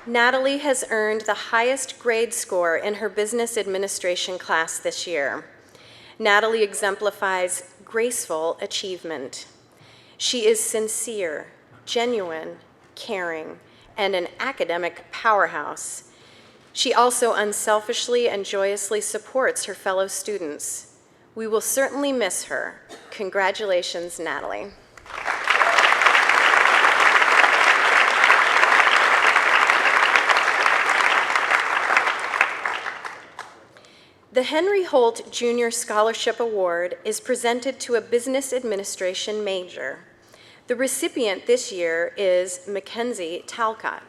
Natalie has earned the highest grade score in her business administration class this year. Natalie exemplifies graceful achievement. She is sincere, genuine, caring, and an academic powerhouse. She also unselfishly and joyously supports her fellow students. We will certainly miss her. Congratulations, Natalie. The Henry Holt Jr. Scholarship Award is presented to a business administration major. The recipient this year is Mackenzie Talcott.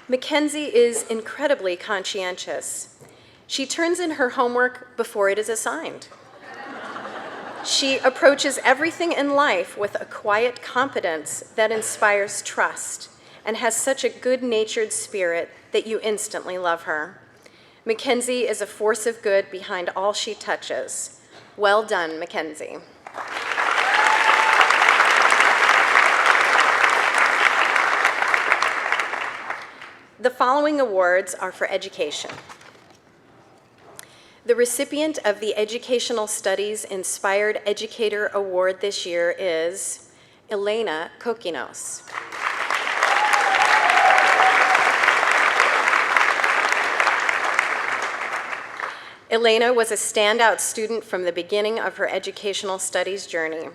Mackenzie is incredibly conscientious. She turns in her homework before it is assigned. She approaches everything in life with a quiet competence that inspires trust and has such a good-natured spirit that you instantly love her. Mackenzie is a force of good behind all she touches. Well done, Mackenzie. The following awards are for education. The recipient of the Educational Studies Inspired Educator Award this year is Elena Kokinos. Elena was a standout student from the beginning of her educational studies journey.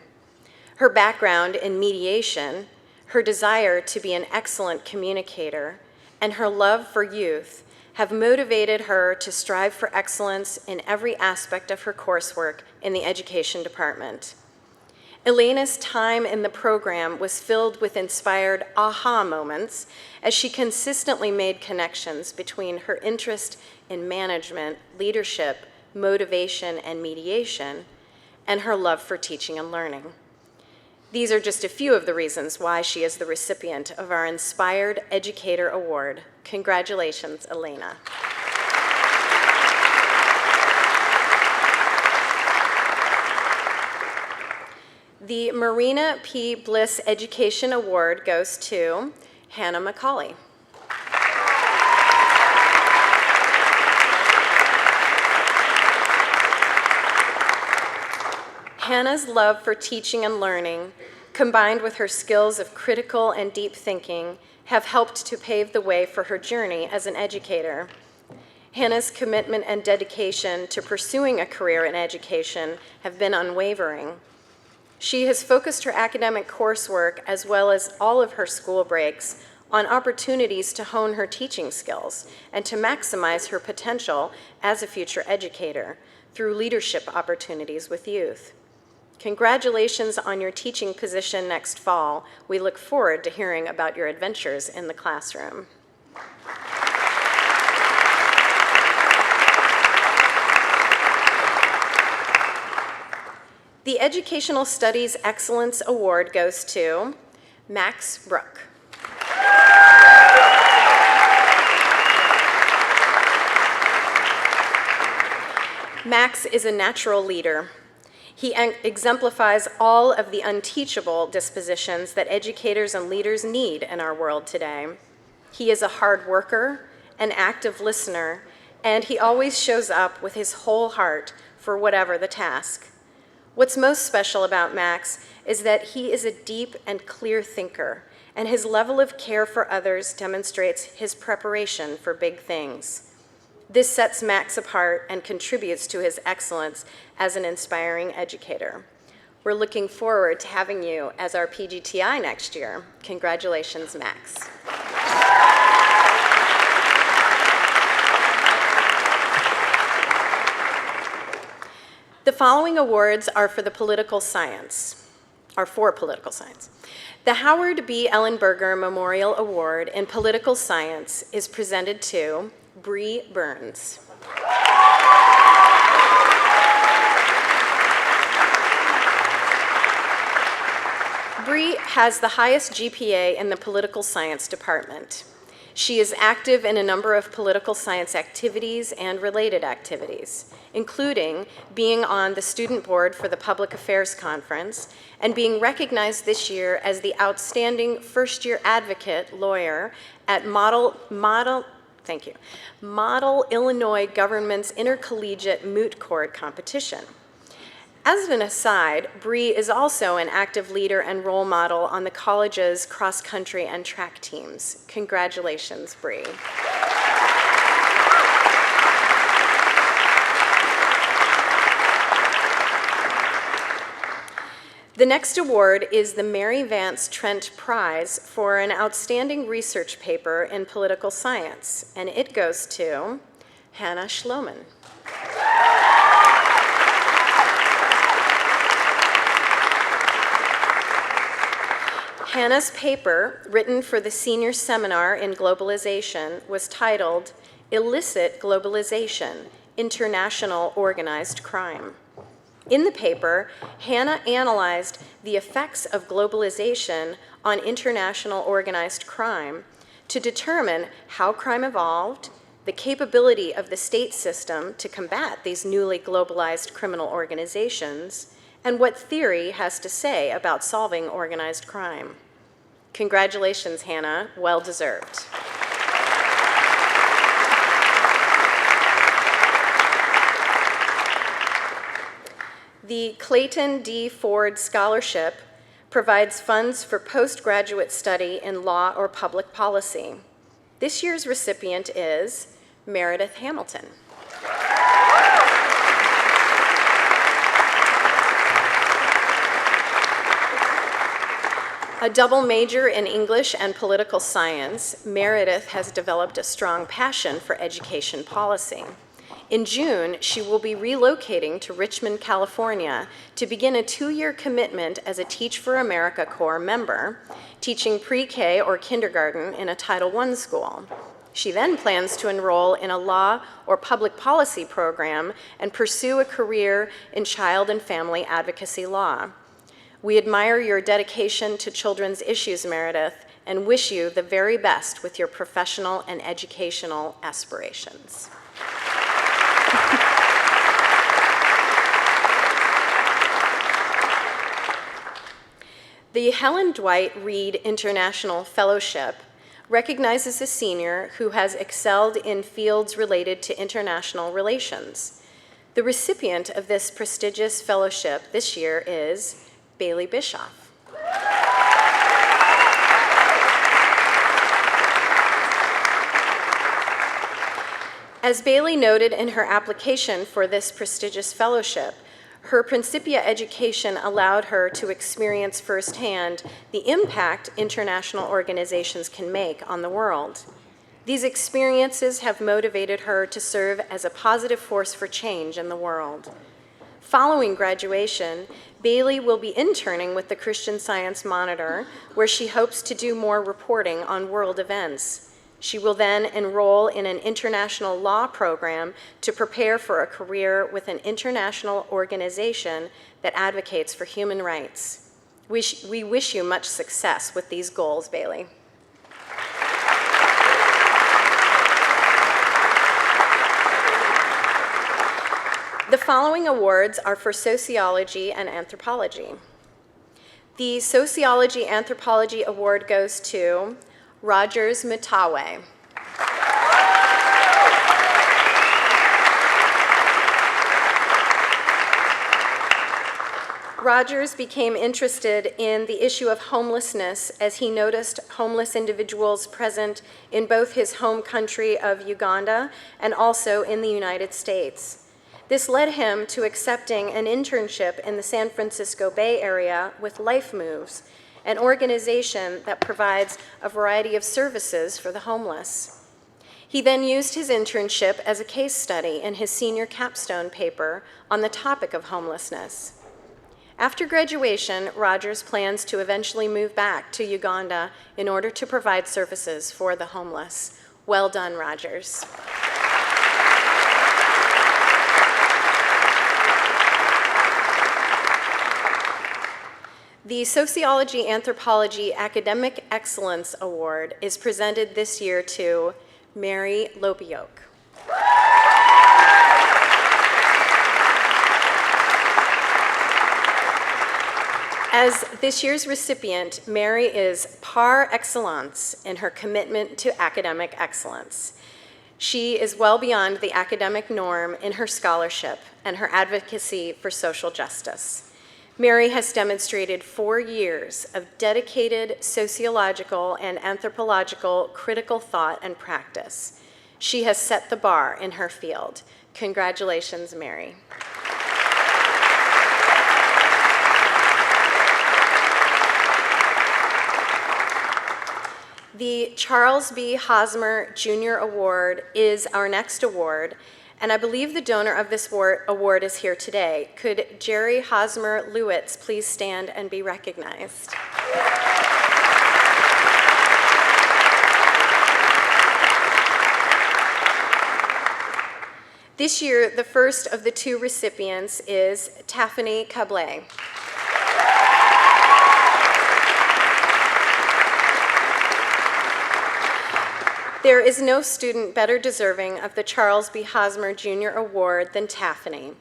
Her background in mediation, her desire to be an excellent communicator, and her love for youth have motivated her to strive for excellence in every aspect of her coursework in the education department. Elena's time in the program was filled with inspired aha moments as she consistently made connections between her interest in management, leadership, motivation, and mediation, and her love for teaching and learning. These are just a few of the reasons why she is the recipient of our Inspired Educator Award. Congratulations, Elena. The Marina P. Bliss Education Award goes to Hannah McCauley. Hannah's love for teaching and learning, combined with her skills of critical and deep thinking, have helped to pave the way for her journey as an educator. Hannah's commitment and dedication to pursuing a career in education have been unwavering. She has focused her academic coursework, as well as all of her school breaks, on opportunities to hone her teaching skills and to maximize her potential as a future educator through leadership opportunities with youth. Congratulations on your teaching position next fall. We look forward to hearing about your adventures in the classroom. The Educational Studies Excellence Award goes to Max Brook. Max is a natural leader. He exemplifies all of the unteachable dispositions that educators and leaders need in our world today. He is a hard worker, an active listener, and he always shows up with his whole heart for whatever the task. What's most special about Max is that he is a deep and clear thinker, and his level of care for others demonstrates his preparation for big things. This sets Max apart and contributes to his excellence as an inspiring educator. We're looking forward to having you as our PGTI next year. Congratulations, Max. The following awards are for political science. The Howard B. Ellenberger Memorial Award in Political Science is presented to Bree Burns. Bree has the highest GPA in the political science department. She is active in a number of political science activities and related activities, including being on the student board for the Public Affairs Conference and being recognized this year as the outstanding first-year advocate lawyer at Model Illinois Government's Intercollegiate Moot Court Competition. As an aside, Bree is also an active leader and role model on the college's cross-country and track teams. Congratulations, Bree. The next award is the Mary Vance Trent Prize for an outstanding research paper in political science, and it goes to Hannah Schloman. Hannah's paper, written for the senior seminar in globalization, was titled Illicit Globalization, International Organized Crime. In the paper, Hannah analyzed the effects of globalization on international organized crime to determine how crime evolved, the capability of the state system to combat these newly globalized criminal organizations, and what theory has to say about solving organized crime. Congratulations, Hannah. Well deserved. The Clayton D. Ford Scholarship provides funds for postgraduate study in law or public policy. This year's recipient is Meredith Hamilton. A double major in English and political science, Meredith has developed a strong passion for education policy. In June, she will be relocating to Richmond, California to begin a 2-year commitment as a Teach for America Corps member, teaching pre-K or kindergarten in a Title I school. She then plans to enroll in a law or public policy program and pursue a career in child and family advocacy law. We admire your dedication to children's issues, Meredith, and wish you the very best with your professional and educational aspirations. The Helen Dwight Reed International Fellowship recognizes a senior who has excelled in fields related to international relations. The recipient of this prestigious fellowship this year is Bailey Bischoff. As Bailey noted in her application for this prestigious fellowship, her Principia education allowed her to experience firsthand the impact international organizations can make on the world. These experiences have motivated her to serve as a positive force for change in the world. Following graduation, Bailey will be interning with the Christian Science Monitor, where she hopes to do more reporting on world events. She will then enroll in an international law program to prepare for a career with an international organization that advocates for human rights. We wish you much success with these goals, Bailey. The following awards are for sociology and anthropology. The Sociology Anthropology Award goes to Rogers Mitawe. Rogers became interested in the issue of homelessness as he noticed homeless individuals present in both his home country of Uganda and also in the United States. This led him to accepting an internship in the San Francisco Bay Area with Life Moves, an organization that provides a variety of services for the homeless. He then used his internship as a case study in his senior capstone paper on the topic of homelessness. After graduation, Rogers plans to eventually move back to Uganda in order to provide services for the homeless. Well done, Rogers. The Sociology Anthropology Academic Excellence Award is presented this year to Mary Lopiok. As this year's recipient, Mary is par excellence in her commitment to academic excellence. She is well beyond the academic norm in her scholarship and her advocacy for social justice. Mary has demonstrated 4 years of dedicated sociological and anthropological critical thought and practice. She has set the bar in her field. Congratulations, Mary. The Charles B. Hosmer Jr. Award is our next award, and I believe the donor of this award is here today. Could Jerry Hosmer Lewitz please stand and be recognized? This year, the first of the two recipients is Taffany Cablé. There is no student better deserving of the Charles B. Hosmer Jr. Award than Taffany.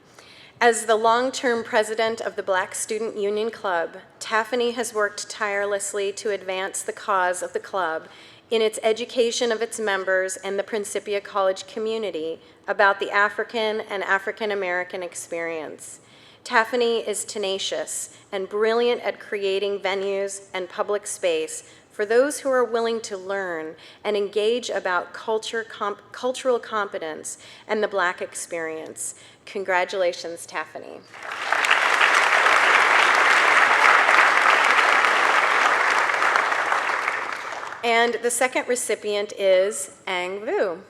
As the long-term president of the Black Student Union Club, Taffany has worked tirelessly to advance the cause of the club in its education of its members and the Principia College community about the African and African American experience. Taffany is tenacious and brilliant at creating venues and public space for those who are willing to learn and engage about cultural competence and the Black experience. Congratulations, Taffany. And the second recipient is Ang Vu.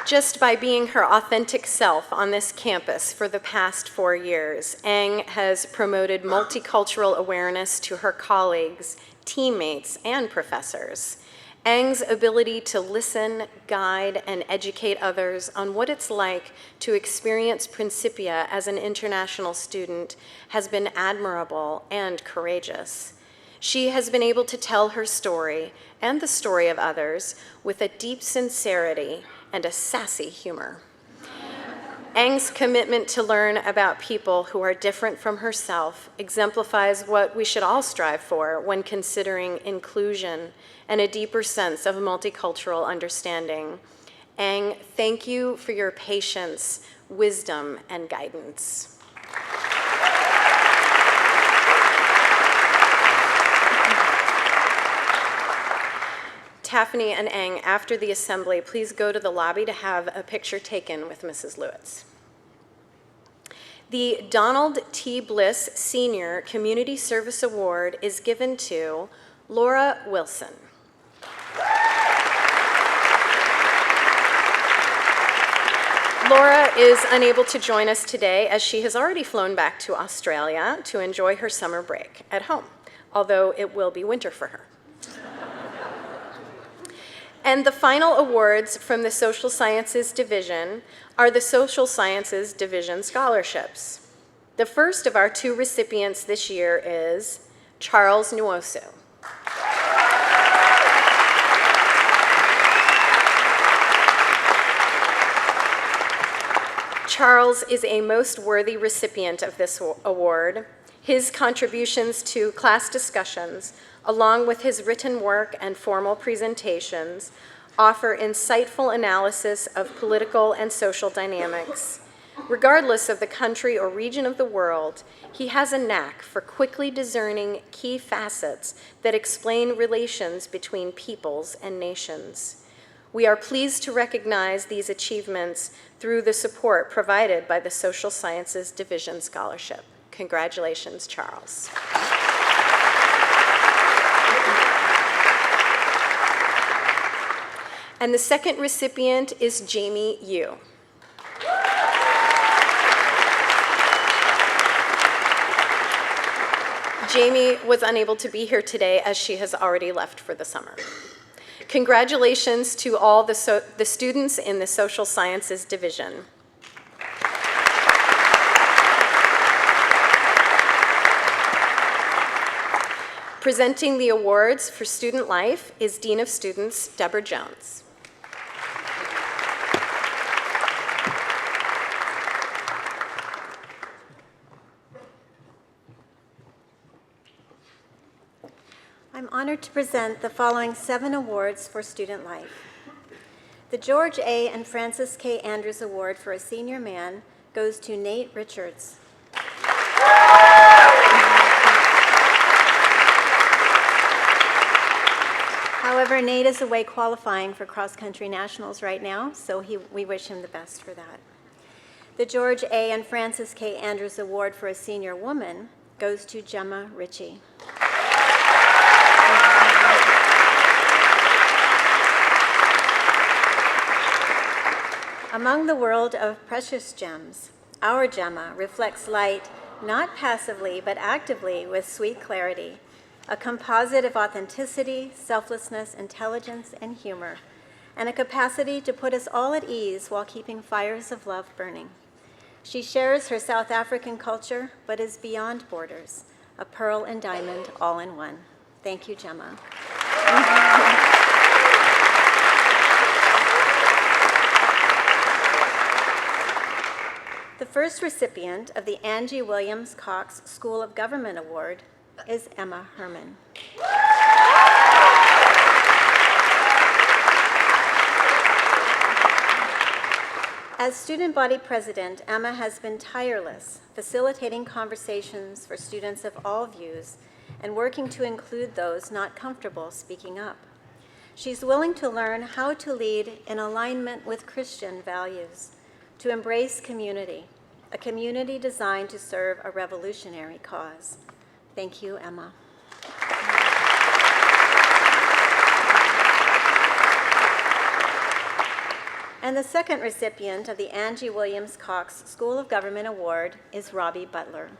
Just by being her authentic self on this campus for the past 4 years, Ang has promoted multicultural awareness to her colleagues, teammates, and professors. Ang's ability to listen, guide, and educate others on what it's like to experience Principia as an international student has been admirable and courageous. She has been able to tell her story and the story of others with a deep sincerity and a sassy humor. Ang's commitment to learn about people who are different from herself exemplifies what we should all strive for when considering inclusion and a deeper sense of multicultural understanding. Ang, thank you for your patience, wisdom, and guidance. Taffany and Ang, after the assembly, please go to the lobby to have a picture taken with Mrs. Lewitz. The Donald T. Bliss Senior Community Service Award is given to Laura Wilson. Laura is unable to join us today as she has already flown back to Australia to enjoy her summer break at home, although it will be winter for her. And the final awards from the Social Sciences Division are the Social Sciences Division scholarships. The first of our two recipients this year is Charles Nwosu. Charles is a most worthy recipient of this award. His contributions to class discussions, along with his written work and formal presentations, offer insightful analysis of political and social dynamics. Regardless of the country or region of the world, he has a knack for quickly discerning key facets that explain relations between peoples and nations. We are pleased to recognize these achievements through the support provided by the Social Sciences Division Scholarship. Congratulations, Charles. And the second recipient is Jamie Yu. Jamie was unable to be here today as she has already left for the summer. Congratulations to all the students in the Social Sciences Division. Presenting the awards for student life is Dean of Students, Deborah Jones. I'm honored to present the following 7 awards for student life. The George A. and Francis K. Andrews Award for a Senior Man goes to Nate Richards. However, Nate is away qualifying for cross-country nationals right now, so we wish him the best for that. The George A. and Francis K. Andrews Award for a Senior Woman goes to Gemma Ritchie. Among the world of precious gems, our Gemma reflects light not passively but actively with sweet clarity. a composite of authenticity, selflessness, intelligence, and humor, and a capacity to put us all at ease while keeping fires of love burning. She shares her South African culture, but is beyond borders, a pearl and diamond all in one. Thank you, Gemma. The first recipient of the Angie Williams Cox School of Government Award is Emma Herman. As student body president, Emma has been tireless, facilitating conversations for students of all views and working to include those not comfortable speaking up. She's willing to learn how to lead in alignment with Christian values, to embrace community, a community designed to serve a revolutionary cause. Thank you, Emma. And the second recipient of the Angie Williams Cox School of Government Award is Robbie Butler.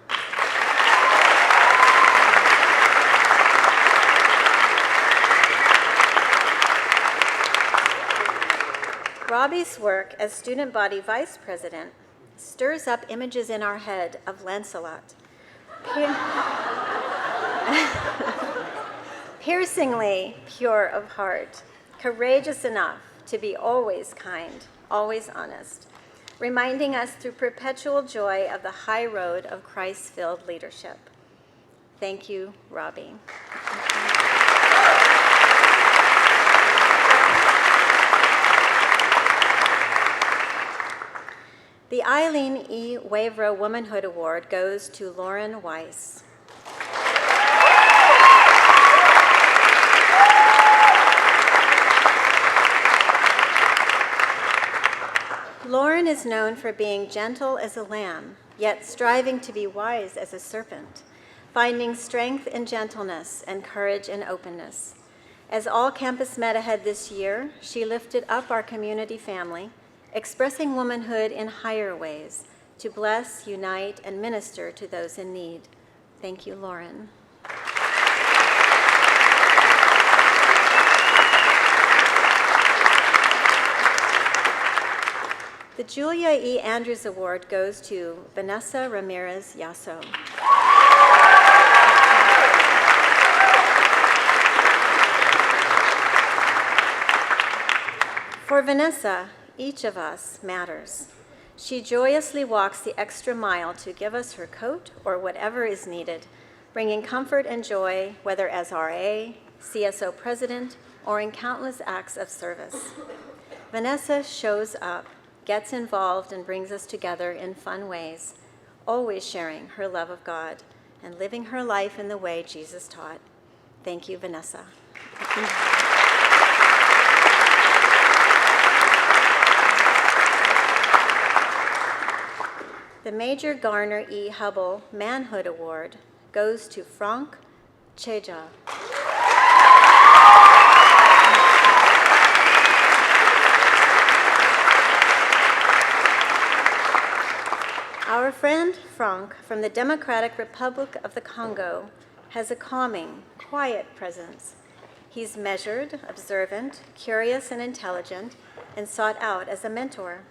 Robbie's work as student body vice president stirs up images in our head of Lancelot, piercingly pure of heart, courageous enough to be always kind, always honest, reminding us through perpetual joy of the high road of Christ-filled leadership. Thank you, Robbie. The Eileen E. Wavero Womanhood Award goes to Lauren Weiss. Lauren is known for being gentle as a lamb, yet striving to be wise as a serpent, finding strength in gentleness and courage in openness. As all campus met ahead this year, she lifted up our community family, expressing womanhood in higher ways, to bless, unite, and minister to those in need. Thank you, Lauren. The Julia E. Andrews Award goes to Vanessa Ramirez Yasso. For Vanessa, each of us matters. She joyously walks the extra mile to give us her coat or whatever is needed, bringing comfort and joy, whether as RA, CSO president, or in countless acts of service. Vanessa shows up, gets involved, and brings us together in fun ways, always sharing her love of God and living her life in the way Jesus taught. Thank you, Vanessa. The Major Garner E. Hubble Manhood Award goes to Frank Cheja. Our friend Frank from the Democratic Republic of the Congo has a calming, quiet presence. He's measured, observant, curious, and intelligent, and sought out as a mentor.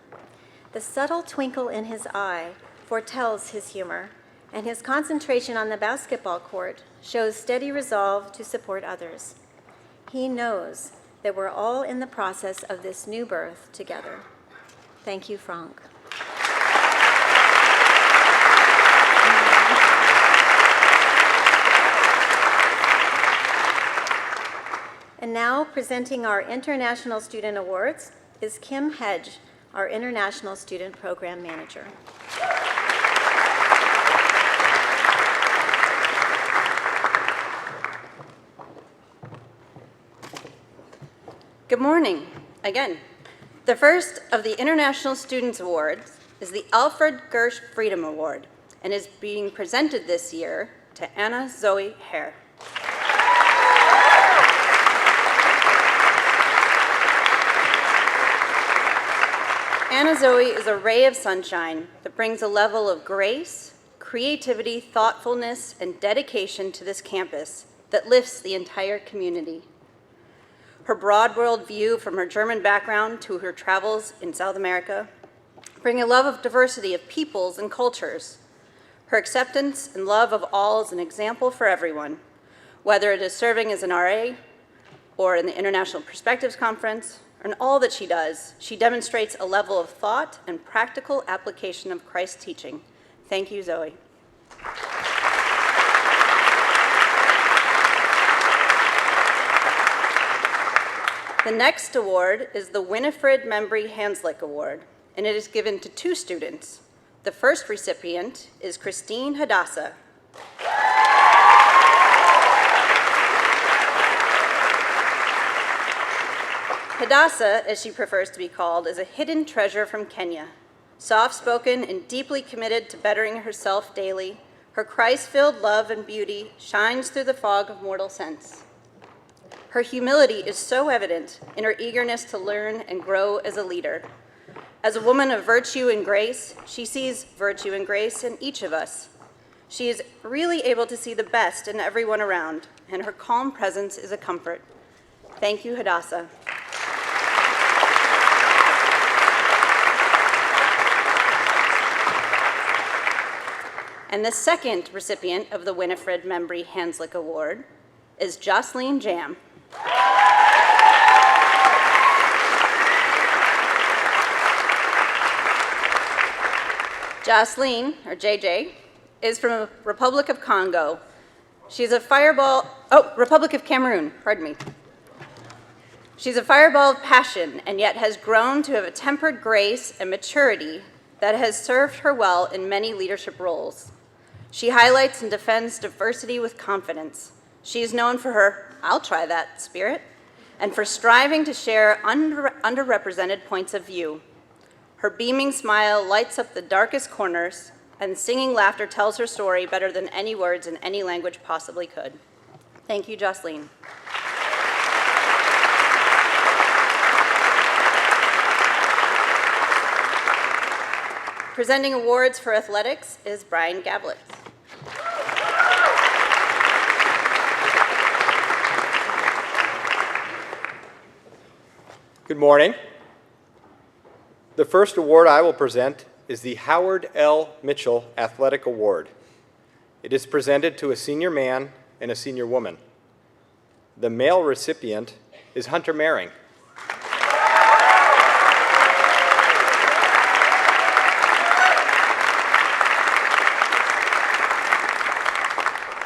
The subtle twinkle in his eye foretells his humor, and his concentration on the basketball court shows steady resolve to support others. He knows that we're all in the process of this new birth together. Thank you, Frank. And now, presenting our International Student Awards is Kim Hedge, our International Student Program Manager. Good morning, again. The first of the International Students Awards is the Alfred Gersh Freedom Award and is being presented this year to Anna Zoe Hare. Anna Zoe is a ray of sunshine that brings a level of grace, creativity, thoughtfulness, and dedication to this campus that lifts the entire community. Her broad world view from her German background to her travels in South America bring a love of diversity of peoples and cultures. Her acceptance and love of all is an example for everyone, whether it is serving as an RA or in the International Perspectives Conference, or in all that she does, she demonstrates a level of thought and practical application of Christ's teaching. Thank you, Zoe. The next award is the Winifred Membry Hanslick Award, and it is given to 2 students. The first recipient is Christine Hadassah. Hadassah, as she prefers to be called, is a hidden treasure from Kenya. Soft-spoken and deeply committed to bettering herself daily, her Christ-filled love and beauty shines through the fog of mortal sense. Her humility is so evident in her eagerness to learn and grow as a leader. As a woman of virtue and grace, she sees virtue and grace in each of us. She is really able to see the best in everyone around, and her calm presence is a comfort. Thank you, Hadassah. And the second recipient of the Winifred Membry Hanslick Award is Jocelyn Jam. Jocelyn, or JJ, is from the Republic of Congo. She's a Republic of Cameroon, pardon me. She's a fireball of passion and yet has grown to have a tempered grace and maturity that has served her well in many leadership roles. She highlights and defends diversity with confidence. She is known for her "I'll try that" spirit and for striving to share underrepresented points of view. Her beaming smile lights up the darkest corners, and singing laughter tells her story better than any words in any language possibly could. Thank you, Jocelyn. Presenting awards for athletics is Brian Gavlitz. Good morning. The first award I will present is the Howard L. Mitchell Athletic Award. It is presented to a senior man and a senior woman. The male recipient is Hunter Mehring.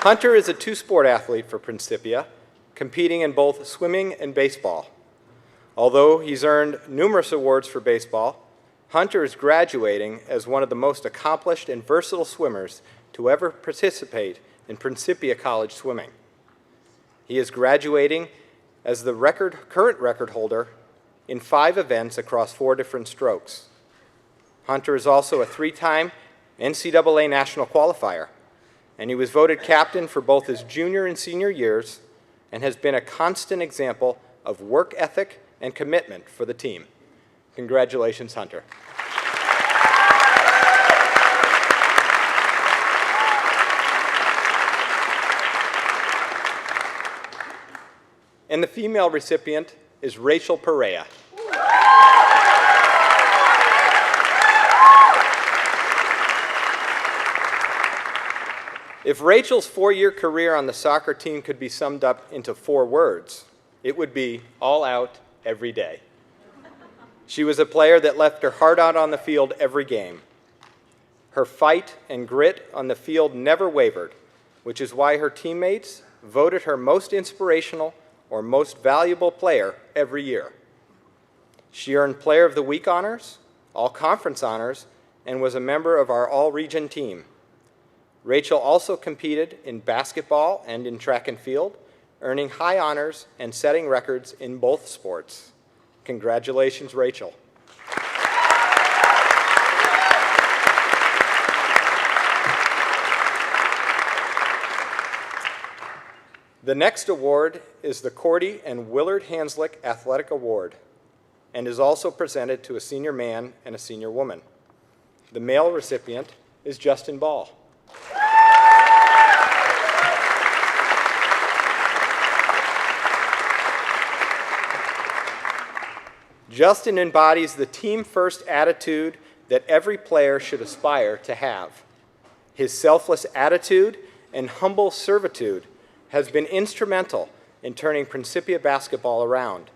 Hunter is a 2-sport athlete for Principia, competing in both swimming and baseball. Although he's earned numerous awards for baseball, Hunter is graduating as one of the most accomplished and versatile swimmers to ever participate in Principia College swimming. He is graduating as the current record holder in 5 events across 4 different strokes. Hunter is also a 3-time NCAA national qualifier, and he was voted captain for both his junior and senior years and has been a constant example of work ethic and commitment for the team. Congratulations, Hunter. And the female recipient is Rachel Perea. If Rachel's 4-year career on the soccer team could be summed up into 4 words, it would be all out every day. She was a player that left her heart out on the field every game. Her fight and grit on the field never wavered, which is why her teammates voted her most inspirational or most valuable player every year. She earned Player of the Week honors, all-conference honors, and was a member of our all-region team. Rachel also competed in basketball and in track and field, earning high honors and setting records in both sports. Congratulations, Rachel. The next award is the Cordy and Willard Hanslick Athletic Award and is also presented to a senior man and a senior woman. The male recipient is Justin Ball. Justin embodies the team-first attitude that every player should aspire to have. His selfless attitude and humble servitude has been instrumental in turning Principia basketball around,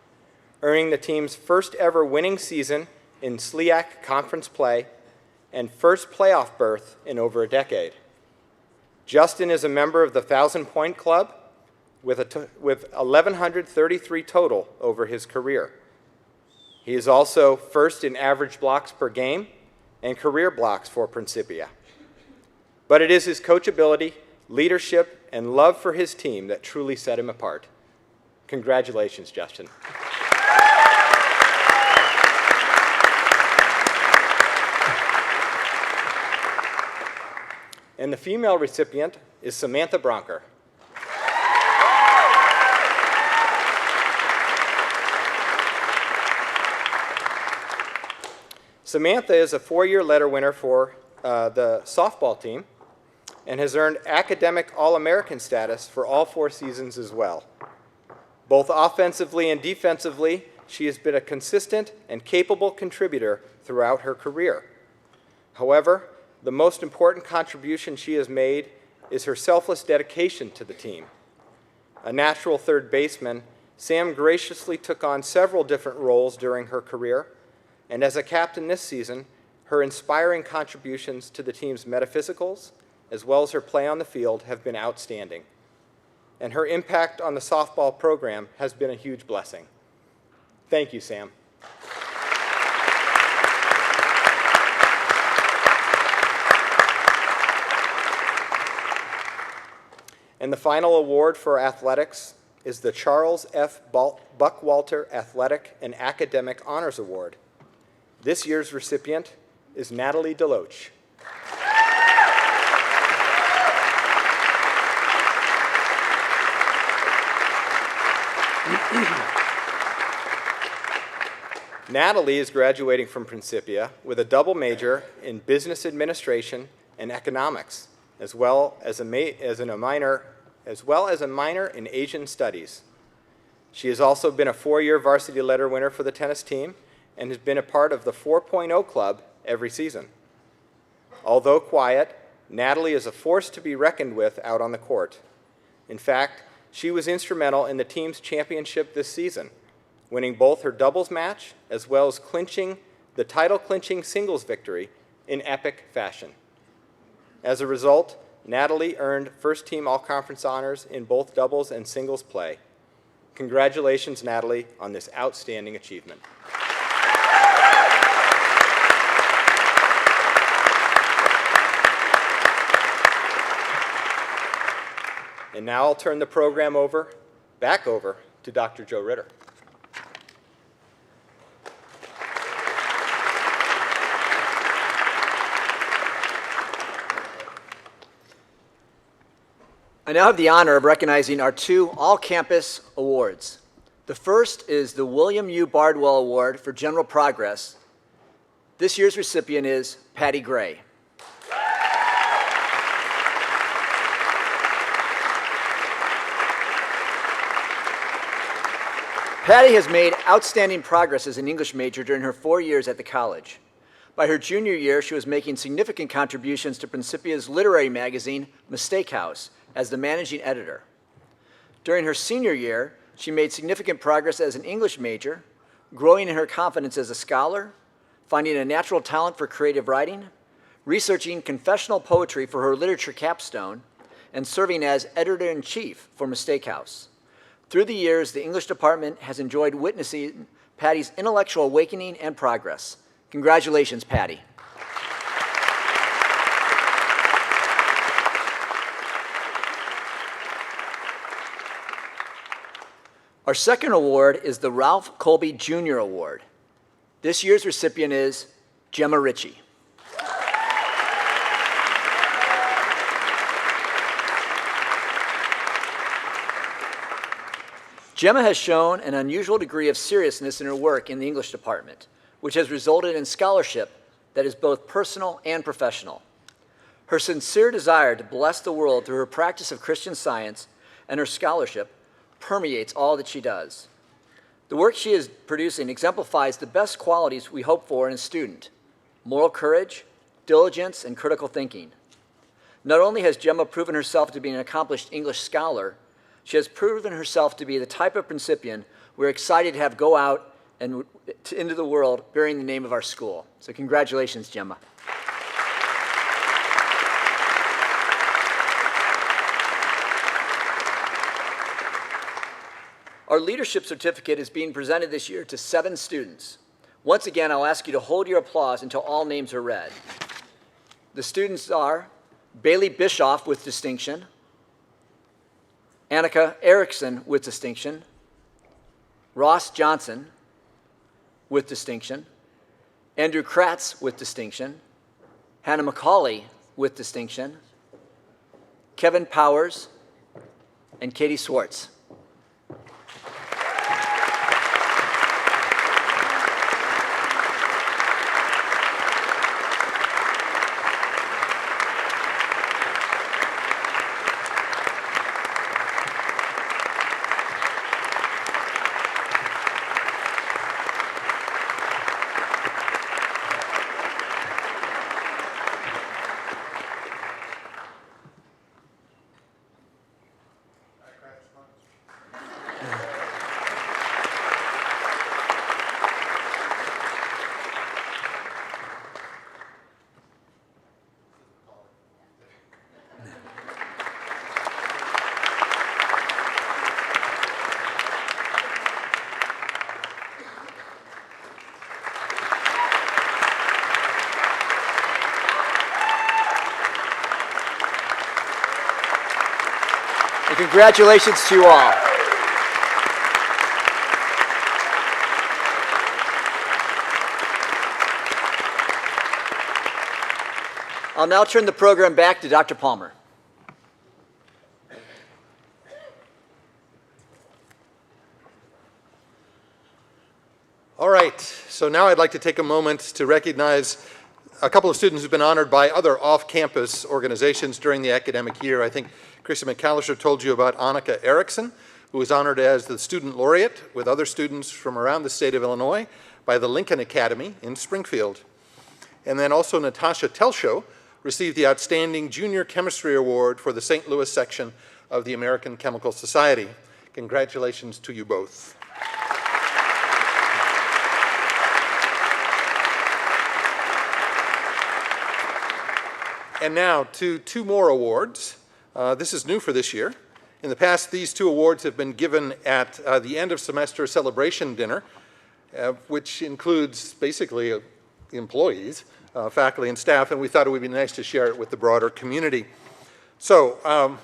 earning the team's first ever winning season in SLIAC conference play and first playoff berth in over a decade. Justin is a member of the 1,000-point club with 1,133 total over his career. He is also first in average blocks per game and career blocks for Principia. But it is his coachability, leadership, and love for his team that truly set him apart. Congratulations, Justin. And the female recipient is Samantha Bronker. Samantha is a four-year letter winner for the softball team and has earned academic All-American status for all 4 seasons as well. Both offensively and defensively, she has been a consistent and capable contributor throughout her career. However, the most important contribution she has made is her selfless dedication to the team. A natural third baseman, Sam graciously took on several different roles during her career, and as a captain this season, her inspiring contributions to the team's metaphysicals, as well as her play on the field, have been outstanding. And her impact on the softball program has been a huge blessing. Thank you, Sam. And the final award for athletics is the Charles F. Buckwalter Athletic and Academic Honors Award. This year's recipient is Natalie Deloach. Natalie is graduating from Principia with a double major in business administration and economics, as well as a minor in Asian studies. She has also been a 4-year varsity letter winner for the tennis team and has been a part of the 4.0 club every season. Although quiet, Natalie is a force to be reckoned with out on the court. In fact, she was instrumental in the team's championship this season, winning both her doubles match as well as clinching the title-clinching singles victory in epic fashion. As a result, Natalie earned first-team all-conference honors in both doubles and singles play. Congratulations, Natalie, on this outstanding achievement. And now I'll turn the program back over to Dr. Joe Ritter. I now have the honor of recognizing our 2 all-campus awards. The first is the William U. Bardwell Award for General Progress. This year's recipient is Patty Gray. Patty has made outstanding progress as an English major during her 4 years at the college. By her junior year, she was making significant contributions to Principia's literary magazine, Mistake House, as the managing editor. During her senior year, she made significant progress as an English major, growing in her confidence as a scholar, finding a natural talent for creative writing, researching confessional poetry for her literature capstone, and serving as editor-in-chief for Mistake House. Through the years, the English department has enjoyed witnessing Patty's intellectual awakening and progress. Congratulations, Patty. Our second award is the Ralph Colby Jr. Award. This year's recipient is Gemma Ritchie. Gemma has shown an unusual degree of seriousness in her work in the English department, which has resulted in scholarship that is both personal and professional. Her sincere desire to bless the world through her practice of Christian Science and her scholarship permeates all that she does. The work she is producing exemplifies the best qualities we hope for in a student: moral courage, diligence, and critical thinking. Not only has Gemma proven herself to be an accomplished English scholar, she has proven herself to be the type of Principian we're excited to have go out and into the world bearing the name of our school. So congratulations, Gemma. Our leadership certificate is being presented this year to 7 students. Once again, I'll ask you to hold your applause until all names are read. The students are Bailey Bischoff with distinction, Annika Erickson with distinction, Ross Johnson with distinction, Andrew Kratz with distinction, Hannah McCauley with distinction, Kevin Powers, and Katie Swartz. And congratulations to you all. I'll now turn the program back to Dr. Palmer. All right, so now I'd like to take a moment to recognize a couple of students who've been honored by other off-campus organizations during the academic year. I think Christy McAllister told you about Annika Erickson, who was honored as the student laureate with other students from around the state of Illinois by the Lincoln Academy in Springfield. And then also Natasha Telshow received the Outstanding Junior Chemistry Award for the St. Louis section of the American Chemical Society. Congratulations to you both. And now to 2 more awards. This is new for this year. In the past, these 2 awards have been given at the end of semester celebration dinner, which includes basically employees, faculty and staff, and we thought it would be nice to share it with the broader community. So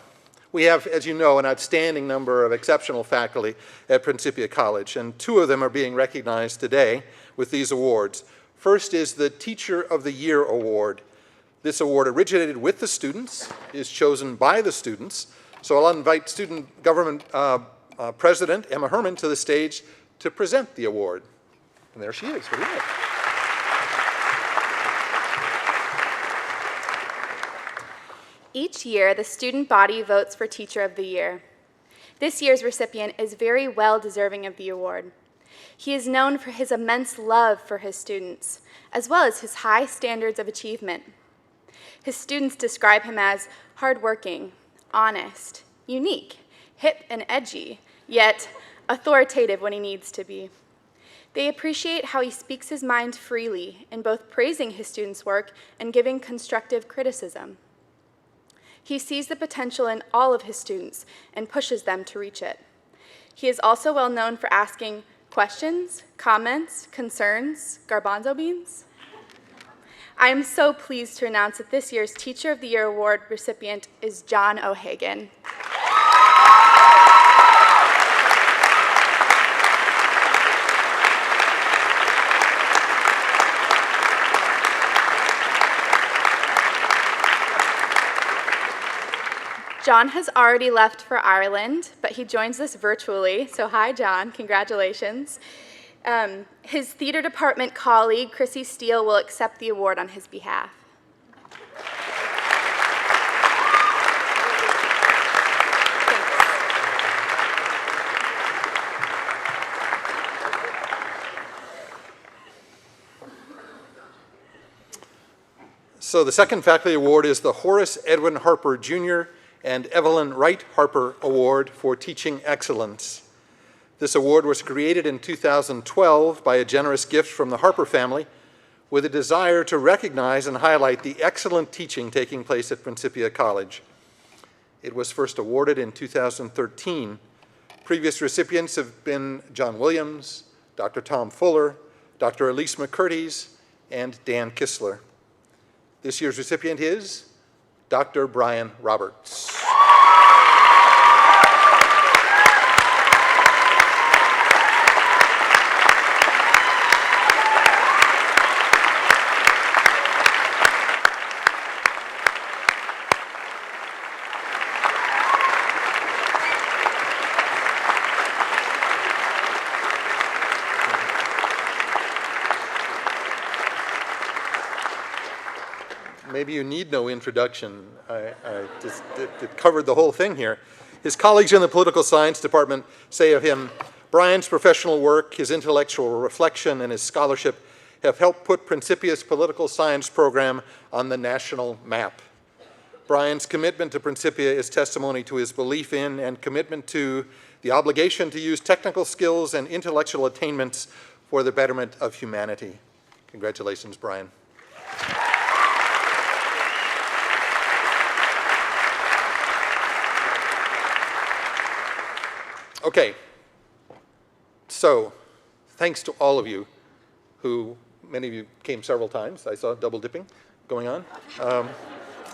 we have, as you know, an outstanding number of exceptional faculty at Principia College, and 2 of them are being recognized today with these awards. First is the Teacher of the Year Award. This award originated with the students, is chosen by the students. So I'll invite Student Government President Emma Herman to the stage to present the award. And there she is. What do you think? Each year, the student body votes for Teacher of the Year. This year's recipient is very well deserving of the award. He is known for his immense love for his students, as well as his high standards of achievement. His students describe him as hardworking, honest, unique, hip and edgy, yet authoritative when he needs to be. They appreciate how he speaks his mind freely in both praising his students' work and giving constructive criticism. He sees the potential in all of his students and pushes them to reach it. He is also well known for asking questions, comments, concerns, garbanzo beans. I am so pleased to announce that this year's Teacher of the Year Award recipient is John O'Hagan. John has already left for Ireland, but he joins us virtually. So hi, John. Congratulations. His theater department colleague, Chrissy Steele, will accept the award on his behalf. So the second faculty award is the Horace Edwin Harper Jr. and Evelyn Wright Harper Award for Teaching Excellence. This award was created in 2012 by a generous gift from the Harper family with a desire to recognize and highlight the excellent teaching taking place at Principia College. It was first awarded in 2013. Previous recipients have been John Williams, Dr. Tom Fuller, Dr. Elise McCurdy's, and Dan Kistler. This year's recipient is Dr. Brian Roberts. Maybe you need no introduction. I just covered the whole thing here. His colleagues in the political science department say of him, Brian's professional work, his intellectual reflection, and his scholarship have helped put Principia's political science program on the national map. Brian's commitment to Principia is testimony to his belief in and commitment to the obligation to use technical skills and intellectual attainments for the betterment of humanity. Congratulations, Brian. Okay, so thanks to all of you who, many of you came several times. I saw double dipping going on.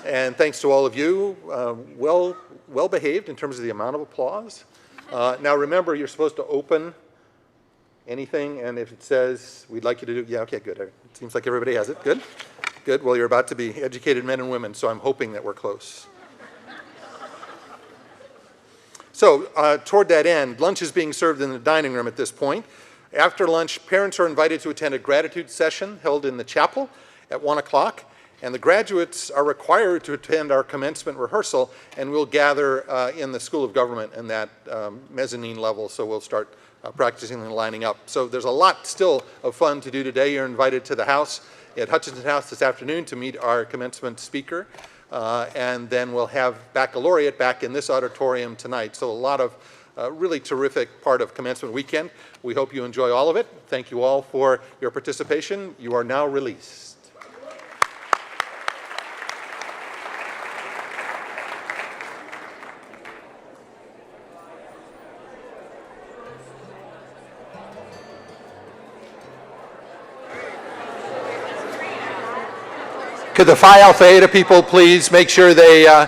And thanks to all of you, well behaved in terms of the amount of applause. Now remember, you're supposed to open anything, and if it says, we'd like you to do, yeah, okay, good. It seems like everybody has it. Good, good. Well, you're about to be educated men and women, so I'm hoping that we're close. So toward that end, lunch is being served in the dining room at this point. After lunch, parents are invited to attend a gratitude session held in the chapel at 1 o'clock, and the graduates are required to attend our commencement rehearsal, and we'll gather in the School of Government in that mezzanine level, so we'll start practicing and lining up. So there's a lot still of fun to do today. You're invited to the house at Hutchinson House this afternoon to meet our commencement speaker. And then we'll have baccalaureate back in this auditorium tonight. So a lot of really terrific part of commencement weekend. We hope you enjoy all of it. Thank you all for your participation. You are now released. Could the Phi Alpha Eta people please make sure they